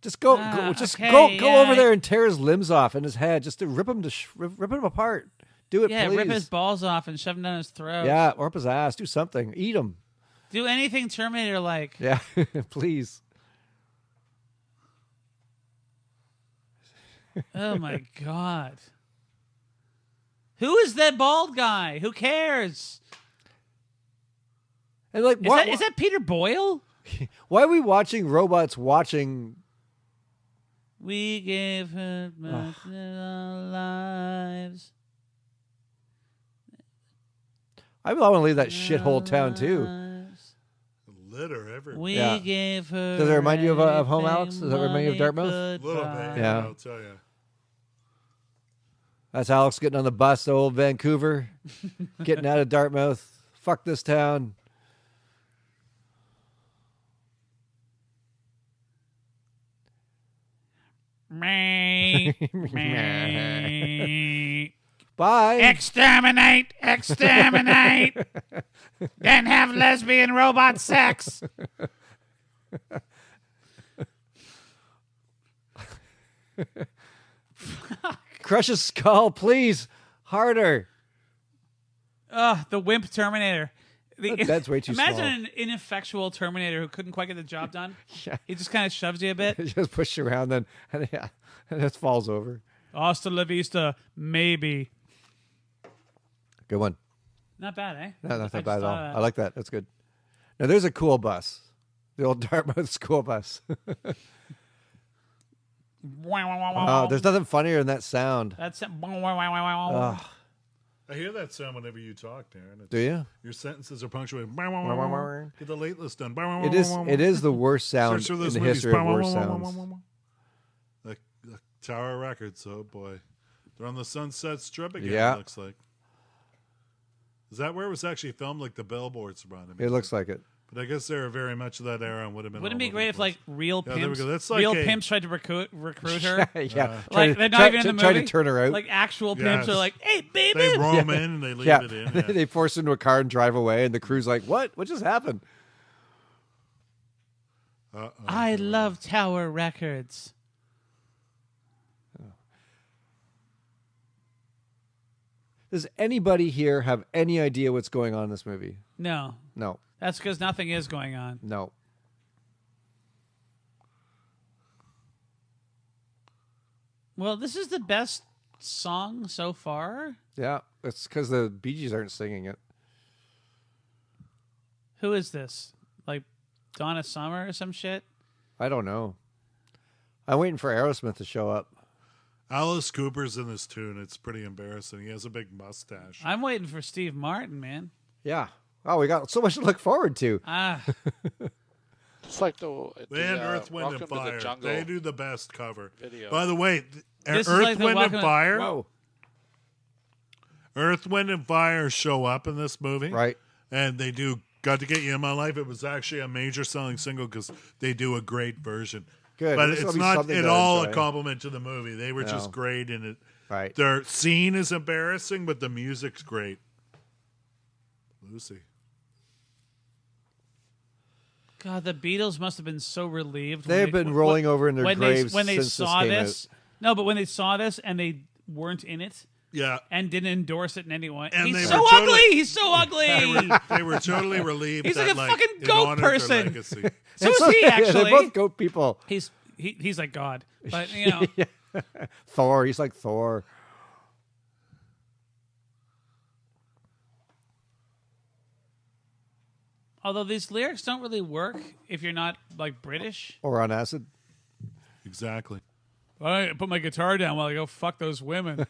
[SPEAKER 3] Just go
[SPEAKER 1] okay,
[SPEAKER 3] over there and tear his limbs off in his head, just to rip him apart. Do it,
[SPEAKER 1] Yeah,
[SPEAKER 3] please.
[SPEAKER 1] rip his balls off and shove them down his throat.
[SPEAKER 3] Yeah, or up his ass. Do something. Eat him.
[SPEAKER 1] Do anything Terminator like.
[SPEAKER 3] Yeah, please.
[SPEAKER 1] Oh my god. Who is that bald guy? Who cares?
[SPEAKER 3] And like,
[SPEAKER 1] Is that Peter Boyle?
[SPEAKER 3] why are we watching robots watching?
[SPEAKER 1] We gave her much of our lives.
[SPEAKER 3] I want to leave that shithole town too.
[SPEAKER 2] Litter everywhere.
[SPEAKER 1] We
[SPEAKER 3] Yeah.
[SPEAKER 1] gave her.
[SPEAKER 3] Does it remind you of home,
[SPEAKER 1] everything
[SPEAKER 3] Alex? Does that remind you of Dartmouth?
[SPEAKER 2] A little bit.
[SPEAKER 3] Yeah.
[SPEAKER 2] I'll tell you.
[SPEAKER 3] That's Alex getting on the bus to old Vancouver, getting out of Dartmouth. Fuck this town.
[SPEAKER 1] Me.
[SPEAKER 3] Bye.
[SPEAKER 1] Exterminate! Exterminate! Then have lesbian robot sex.
[SPEAKER 3] Crush his skull, please. Harder.
[SPEAKER 1] Ugh, the wimp Terminator.
[SPEAKER 3] That's way too
[SPEAKER 1] Imagine
[SPEAKER 3] small.
[SPEAKER 1] an ineffectual Terminator who couldn't quite get the job done.
[SPEAKER 3] Yeah.
[SPEAKER 1] He just kind of shoves you a bit.
[SPEAKER 3] Just push you around, then and it just falls over.
[SPEAKER 1] Hasta la vista, maybe.
[SPEAKER 3] Good one.
[SPEAKER 1] Not bad, eh?
[SPEAKER 3] No, that's
[SPEAKER 1] I
[SPEAKER 3] not bad at
[SPEAKER 1] just
[SPEAKER 3] all.
[SPEAKER 1] thought of
[SPEAKER 3] I like that. That's good. Now there's a cool bus, the old Dartmouth school bus.
[SPEAKER 1] that.
[SPEAKER 3] There's nothing funnier than that sound.
[SPEAKER 1] That's it.
[SPEAKER 3] Ugh.
[SPEAKER 2] I hear that sound whenever you talk, Darren.
[SPEAKER 3] Do you?
[SPEAKER 2] Your sentences are punctuated. Get the late list done.
[SPEAKER 3] It is the worst sound
[SPEAKER 2] Search for
[SPEAKER 3] in
[SPEAKER 2] those
[SPEAKER 3] the
[SPEAKER 2] movies.
[SPEAKER 3] history of worst sounds.
[SPEAKER 2] The Tower Records. Oh boy, they're on the Sunset Strip again.
[SPEAKER 3] Yeah.
[SPEAKER 2] It looks like. Is that where it was actually filmed? Like the billboards around it.
[SPEAKER 3] It looks like it.
[SPEAKER 2] But I guess they were very much of that era and would have been.
[SPEAKER 1] Wouldn't
[SPEAKER 2] all
[SPEAKER 1] it be
[SPEAKER 2] over
[SPEAKER 1] great
[SPEAKER 2] the
[SPEAKER 1] if
[SPEAKER 2] place.
[SPEAKER 1] like real
[SPEAKER 2] Yeah, there we
[SPEAKER 1] pimps,
[SPEAKER 2] go. That's like
[SPEAKER 1] real
[SPEAKER 2] a-
[SPEAKER 1] pimps tried to recruit her?
[SPEAKER 3] Yeah.
[SPEAKER 1] Like they're not even in the movie.
[SPEAKER 3] Try to turn her out.
[SPEAKER 1] Like actual pimps
[SPEAKER 2] Yes.
[SPEAKER 1] are like, "Hey, baby."
[SPEAKER 2] They roam in and they leave
[SPEAKER 3] yeah.
[SPEAKER 2] it in. Yeah.
[SPEAKER 3] They force her into a car and drive away, and the crew's like, "What? What just happened?"
[SPEAKER 1] I love Tower Records.
[SPEAKER 3] Does anybody here have any idea what's going on in this movie?
[SPEAKER 1] No,
[SPEAKER 3] No.
[SPEAKER 1] that's because nothing is going on.
[SPEAKER 3] No.
[SPEAKER 1] Well, this is the best song so far.
[SPEAKER 3] Yeah, it's because the Bee Gees aren't singing it.
[SPEAKER 1] Who is this? Like Donna Summer or some shit?
[SPEAKER 3] I don't know. I'm waiting for Aerosmith to show up.
[SPEAKER 2] Alice Cooper's in this tune. It's pretty embarrassing. He has a big mustache.
[SPEAKER 1] I'm waiting for Steve Martin, man.
[SPEAKER 3] Yeah. Oh, we got so much to look forward to.
[SPEAKER 1] Ah,
[SPEAKER 4] It's like the
[SPEAKER 2] And Earth, Wind,
[SPEAKER 4] Welcome
[SPEAKER 2] and
[SPEAKER 4] to the
[SPEAKER 2] Fire.
[SPEAKER 4] Jungle
[SPEAKER 2] They do the best cover.
[SPEAKER 4] video.
[SPEAKER 2] By the way,
[SPEAKER 1] This is
[SPEAKER 2] Earth,
[SPEAKER 1] like the
[SPEAKER 2] Wind, and
[SPEAKER 1] Welcome-
[SPEAKER 2] Fire.
[SPEAKER 3] Whoa.
[SPEAKER 2] Earth, Wind, and Fire show up in this movie.
[SPEAKER 3] Right.
[SPEAKER 2] And they do Got to Get You in My Life. It was actually a major selling single because they do a great version.
[SPEAKER 3] Good.
[SPEAKER 2] But
[SPEAKER 3] This will
[SPEAKER 2] it's
[SPEAKER 3] be
[SPEAKER 2] not
[SPEAKER 3] something
[SPEAKER 2] at
[SPEAKER 3] to
[SPEAKER 2] all
[SPEAKER 3] enjoy.
[SPEAKER 2] a compliment to the movie. They were
[SPEAKER 3] No.
[SPEAKER 2] just great in it.
[SPEAKER 3] Right.
[SPEAKER 2] Their scene is embarrassing, but the music's great. Lucy.
[SPEAKER 1] God, the Beatles must have been so relieved. when
[SPEAKER 3] They've been rolling over in their
[SPEAKER 1] when
[SPEAKER 3] graves
[SPEAKER 1] when they
[SPEAKER 3] since
[SPEAKER 1] saw
[SPEAKER 3] this came
[SPEAKER 1] this. No, but when they saw this and they weren't in it
[SPEAKER 2] Yeah.
[SPEAKER 1] and didn't endorse it in any way.
[SPEAKER 2] And they
[SPEAKER 1] He's
[SPEAKER 2] were
[SPEAKER 1] so
[SPEAKER 2] totally-
[SPEAKER 1] ugly. He's so ugly.
[SPEAKER 2] They were totally relieved.
[SPEAKER 1] He's
[SPEAKER 2] that,
[SPEAKER 1] like a fucking
[SPEAKER 2] it
[SPEAKER 1] goat
[SPEAKER 2] honored their
[SPEAKER 1] person.
[SPEAKER 2] legacy.
[SPEAKER 1] So is he
[SPEAKER 3] They're
[SPEAKER 1] actually?
[SPEAKER 3] both goat people.
[SPEAKER 1] He's like God, but you know.
[SPEAKER 3] Thor. He's like Thor.
[SPEAKER 1] Although these lyrics don't really work if you're not like British.
[SPEAKER 3] Or on acid.
[SPEAKER 2] Exactly.
[SPEAKER 1] I put my guitar down while I go fuck those women.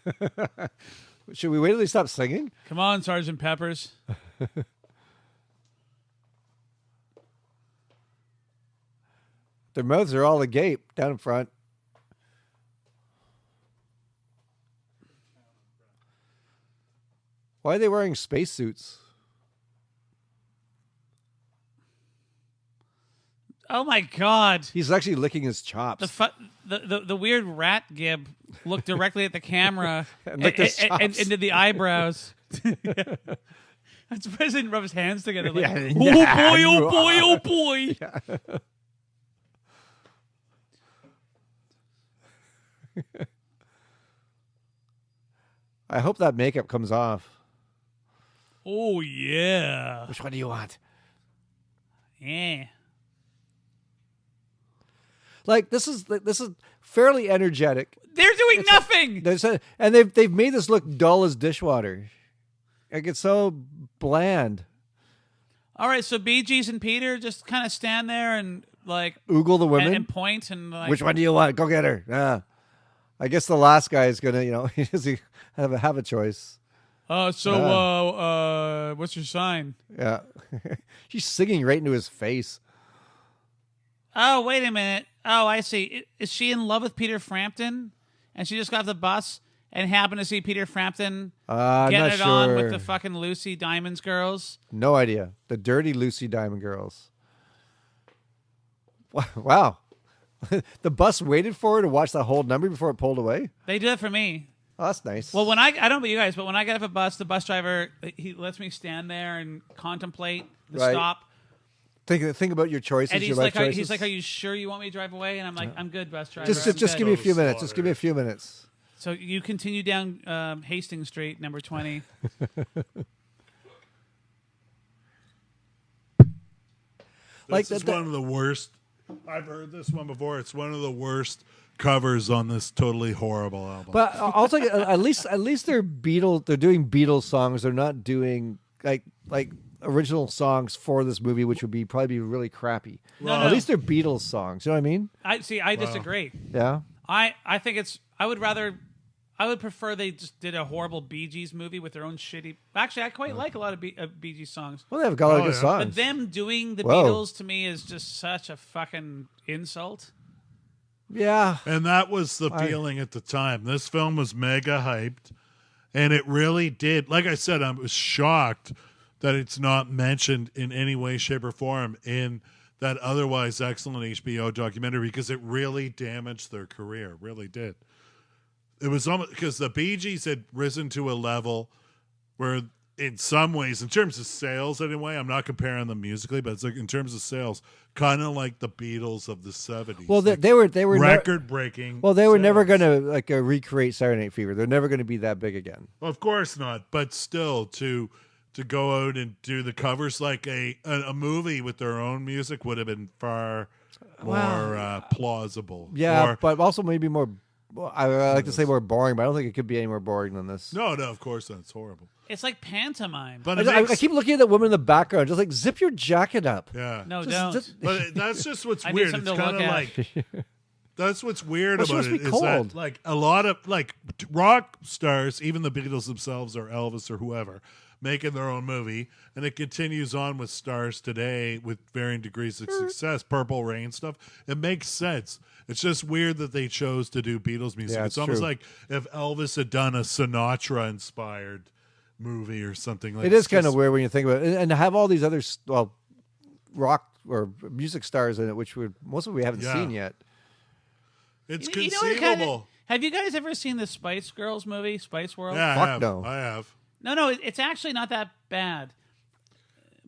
[SPEAKER 3] Should we wait till they stop singing?
[SPEAKER 1] Come on, Sergeant Peppers.
[SPEAKER 3] Their mouths are all agape down in front. Why are they wearing spacesuits?
[SPEAKER 1] Oh my God!
[SPEAKER 3] He's actually licking his chops.
[SPEAKER 1] The weird rat gib looked directly at the camera
[SPEAKER 3] And licked his chops.
[SPEAKER 1] and into the eyebrows. That's why he didn't rub his hands together. Like,
[SPEAKER 3] Yeah.
[SPEAKER 1] oh boy, oh boy, oh boy.
[SPEAKER 3] I hope that makeup comes off.
[SPEAKER 1] Oh yeah,
[SPEAKER 3] Which one do you want?
[SPEAKER 1] yeah.
[SPEAKER 3] Like this is fairly energetic.
[SPEAKER 1] They're doing nothing.
[SPEAKER 3] And they've made this look dull as dishwater. Like it's so bland.
[SPEAKER 1] All right, so Bee Gees and Peter just kind of stand there and like
[SPEAKER 3] Oogle the women.
[SPEAKER 1] and point and like,
[SPEAKER 3] Which one do you want? Go get her. Yeah. I guess the last guy is gonna, does he have a choice?
[SPEAKER 1] what's your sign?
[SPEAKER 3] Yeah. She's singing right into his face.
[SPEAKER 1] Oh, wait a minute. Oh, I see. Is she in love with Peter Frampton? And she just got off the bus and happened to see Peter Frampton
[SPEAKER 3] I'm
[SPEAKER 1] getting
[SPEAKER 3] not
[SPEAKER 1] it on with
[SPEAKER 3] sure.
[SPEAKER 1] the fucking Lucy Diamonds girls?
[SPEAKER 3] No idea. The dirty Lucy Diamond girls. Wow. The bus waited for her to watch the whole number before it pulled away?
[SPEAKER 1] They do it for me.
[SPEAKER 3] Oh, that's nice.
[SPEAKER 1] Well, I don't know about you guys, but when I get off a bus, the bus driver, he lets me stand there and contemplate the
[SPEAKER 3] Right.
[SPEAKER 1] stop.
[SPEAKER 3] Think about your choices,
[SPEAKER 1] And
[SPEAKER 3] your life choices.
[SPEAKER 1] he's like, are you sure you want me to drive away? And I'm like, I'm good, bus driver.
[SPEAKER 3] Just
[SPEAKER 1] I'm
[SPEAKER 3] give
[SPEAKER 1] good."
[SPEAKER 3] me a few minutes. Just give me a few minutes.
[SPEAKER 1] So you continue down Hastings Street, number 20.
[SPEAKER 2] This is one of the worst. I've heard this one before. It's one of the worst covers on this totally horrible album.
[SPEAKER 3] But I'll tell you, at least they're Beatles. They're doing Beatles songs. They're not doing like original songs for this movie, which would probably be really crappy.
[SPEAKER 1] No.
[SPEAKER 3] At least they're Beatles songs. You know what I mean?
[SPEAKER 1] I disagree.
[SPEAKER 3] Yeah.
[SPEAKER 1] I think I would prefer they just did a horrible Bee Gees movie with their own shitty. Actually, I quite like a lot of Bee Gees songs.
[SPEAKER 3] Well, they've got a lot of good songs.
[SPEAKER 1] But them doing the
[SPEAKER 3] Whoa.
[SPEAKER 1] Beatles to me is just such a fucking insult.
[SPEAKER 3] Yeah.
[SPEAKER 2] And that was the feeling at the time. This film was mega hyped, and it really did. Like I said, I was shocked that it's not mentioned in any way, shape, or form in that otherwise excellent HBO documentary because it really damaged their career. Really did. It was almost because the Bee Gees had risen to a level where, in some ways, in terms of sales anyway, I'm not comparing them musically, but it's like in terms of sales, kind of like the Beatles of the 70s.
[SPEAKER 3] Well,
[SPEAKER 2] like
[SPEAKER 3] they were
[SPEAKER 2] record breaking.
[SPEAKER 3] Well, they were never
[SPEAKER 2] sales.
[SPEAKER 3] going to recreate Saturday Night Fever. They're never going to be that big again.
[SPEAKER 2] Of course not, but still to go out and do the covers like a movie with their own music would have been far more plausible.
[SPEAKER 3] Yeah,
[SPEAKER 2] Or-
[SPEAKER 3] but also maybe more. Well, I like to say more boring, but I don't think it could be any more boring than this.
[SPEAKER 2] no, of course not. It's horrible.
[SPEAKER 1] It's like pantomime.
[SPEAKER 2] But
[SPEAKER 3] I keep looking at that woman in the background, just like zip your jacket up.
[SPEAKER 2] yeah,
[SPEAKER 1] No,
[SPEAKER 3] Just-
[SPEAKER 1] don't.
[SPEAKER 2] but that's just what's
[SPEAKER 1] I need
[SPEAKER 2] weird.
[SPEAKER 1] something
[SPEAKER 2] It's
[SPEAKER 1] to
[SPEAKER 2] kind of
[SPEAKER 1] look at.
[SPEAKER 2] like that's what's weird
[SPEAKER 3] Well, it's
[SPEAKER 2] about
[SPEAKER 3] supposed
[SPEAKER 2] it
[SPEAKER 3] to be
[SPEAKER 2] is
[SPEAKER 3] cold.
[SPEAKER 2] that like a lot of like rock stars, even the Beatles themselves or Elvis or whoever, making their own movie, and it continues on with stars today with varying degrees of success. Purple Rain stuff. It makes sense. It's just weird that they chose to do Beatles music.
[SPEAKER 3] Yeah,
[SPEAKER 2] it's
[SPEAKER 3] it's
[SPEAKER 2] almost
[SPEAKER 3] true.
[SPEAKER 2] like if Elvis had done a Sinatra-inspired movie or something like.
[SPEAKER 3] It is kind of weird when you think about it, and to have all these other rock or music stars in it, which most of we haven't
[SPEAKER 2] Yeah.
[SPEAKER 3] seen yet.
[SPEAKER 2] It's
[SPEAKER 1] You know what
[SPEAKER 2] conceivable.
[SPEAKER 1] have you guys ever seen the Spice Girls movie, Spice World?
[SPEAKER 2] Yeah,
[SPEAKER 3] Fuck
[SPEAKER 2] I have.
[SPEAKER 3] no.
[SPEAKER 2] I have.
[SPEAKER 1] No, it's actually not that bad.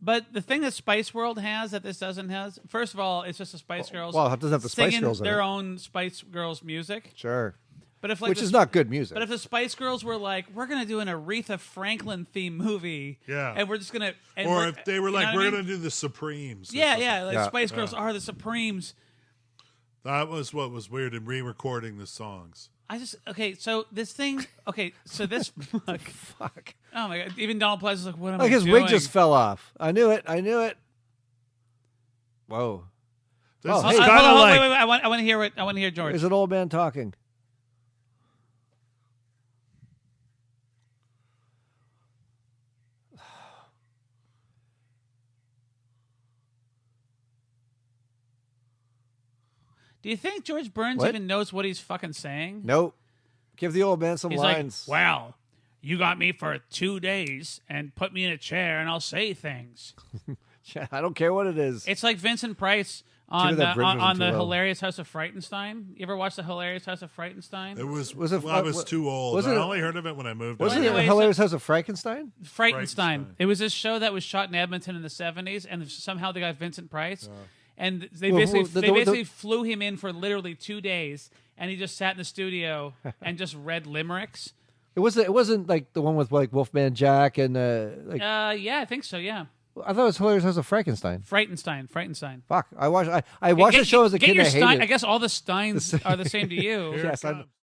[SPEAKER 1] But the thing that Spice World has that this doesn't has, first of all, it's just the Spice Girls.
[SPEAKER 3] Well, it doesn't have the Spice
[SPEAKER 1] singing
[SPEAKER 3] Girls in
[SPEAKER 1] their
[SPEAKER 3] it.
[SPEAKER 1] own Spice Girls music.
[SPEAKER 3] Sure,
[SPEAKER 1] But if
[SPEAKER 3] which is not good music.
[SPEAKER 1] But if the Spice Girls were like, we're gonna do an Aretha Franklin theme movie,
[SPEAKER 2] Yeah.
[SPEAKER 1] and we're just gonna, and
[SPEAKER 2] Or
[SPEAKER 1] we're-
[SPEAKER 2] if they were
[SPEAKER 1] you
[SPEAKER 2] like,
[SPEAKER 1] know what
[SPEAKER 2] we're
[SPEAKER 1] I
[SPEAKER 2] going
[SPEAKER 1] mean?
[SPEAKER 2] to do the Supremes. or
[SPEAKER 1] yeah,
[SPEAKER 2] something.
[SPEAKER 1] yeah, like
[SPEAKER 3] Yeah.
[SPEAKER 1] Spice Girls are the Supremes.
[SPEAKER 2] That was what was weird in re-recording the songs.
[SPEAKER 1] So this thing, so this,
[SPEAKER 3] Fuck.
[SPEAKER 1] oh my god, even Donald Pleasant's like, what am
[SPEAKER 3] Like
[SPEAKER 1] I
[SPEAKER 3] his
[SPEAKER 1] doing?
[SPEAKER 3] wig just fell off. I knew it. Whoa.
[SPEAKER 2] This
[SPEAKER 3] Oh,
[SPEAKER 2] is
[SPEAKER 3] hey.
[SPEAKER 1] Hold
[SPEAKER 2] kind
[SPEAKER 1] on,
[SPEAKER 2] of like
[SPEAKER 1] wait, I want to hear George.
[SPEAKER 3] There's an old man talking.
[SPEAKER 1] Do you think George Burns
[SPEAKER 3] What?
[SPEAKER 1] even knows what he's fucking saying?
[SPEAKER 3] Nope. Give the old man some
[SPEAKER 1] He's
[SPEAKER 3] lines.
[SPEAKER 1] like, well, you got me for 2 days and put me in a chair and I'll say things.
[SPEAKER 3] I don't care what it is.
[SPEAKER 1] It's like Vincent Price on
[SPEAKER 3] that bridge wasn't
[SPEAKER 1] the
[SPEAKER 3] too low.
[SPEAKER 1] hilarious House of Frightenstein. You ever watch the hilarious House of Frightenstein?
[SPEAKER 2] It was.
[SPEAKER 3] it-
[SPEAKER 2] I was too old.
[SPEAKER 3] was
[SPEAKER 2] I
[SPEAKER 3] it-
[SPEAKER 2] only heard of it when I moved.
[SPEAKER 3] Wasn't
[SPEAKER 2] out
[SPEAKER 3] it
[SPEAKER 2] here.
[SPEAKER 3] a hilarious House of Frankenstein?
[SPEAKER 1] Frightenstein. It was this show that was shot in Edmonton in the 70s, and somehow they got Vincent Price. And they basically flew him in for literally 2 days, and he just sat in the studio and just read limericks.
[SPEAKER 3] It wasn't like the one with like Wolfman Jack and
[SPEAKER 1] Yeah, I think so. Yeah,
[SPEAKER 3] I thought it was hilarious House of Frankenstein.
[SPEAKER 1] Frightenstein.
[SPEAKER 3] Fuck, I watched the show as a kid.
[SPEAKER 1] Get your
[SPEAKER 3] and I hated
[SPEAKER 1] Stein.
[SPEAKER 3] it.
[SPEAKER 1] I guess all the Steins are the same to you.
[SPEAKER 3] Yes,
[SPEAKER 2] Here it comes.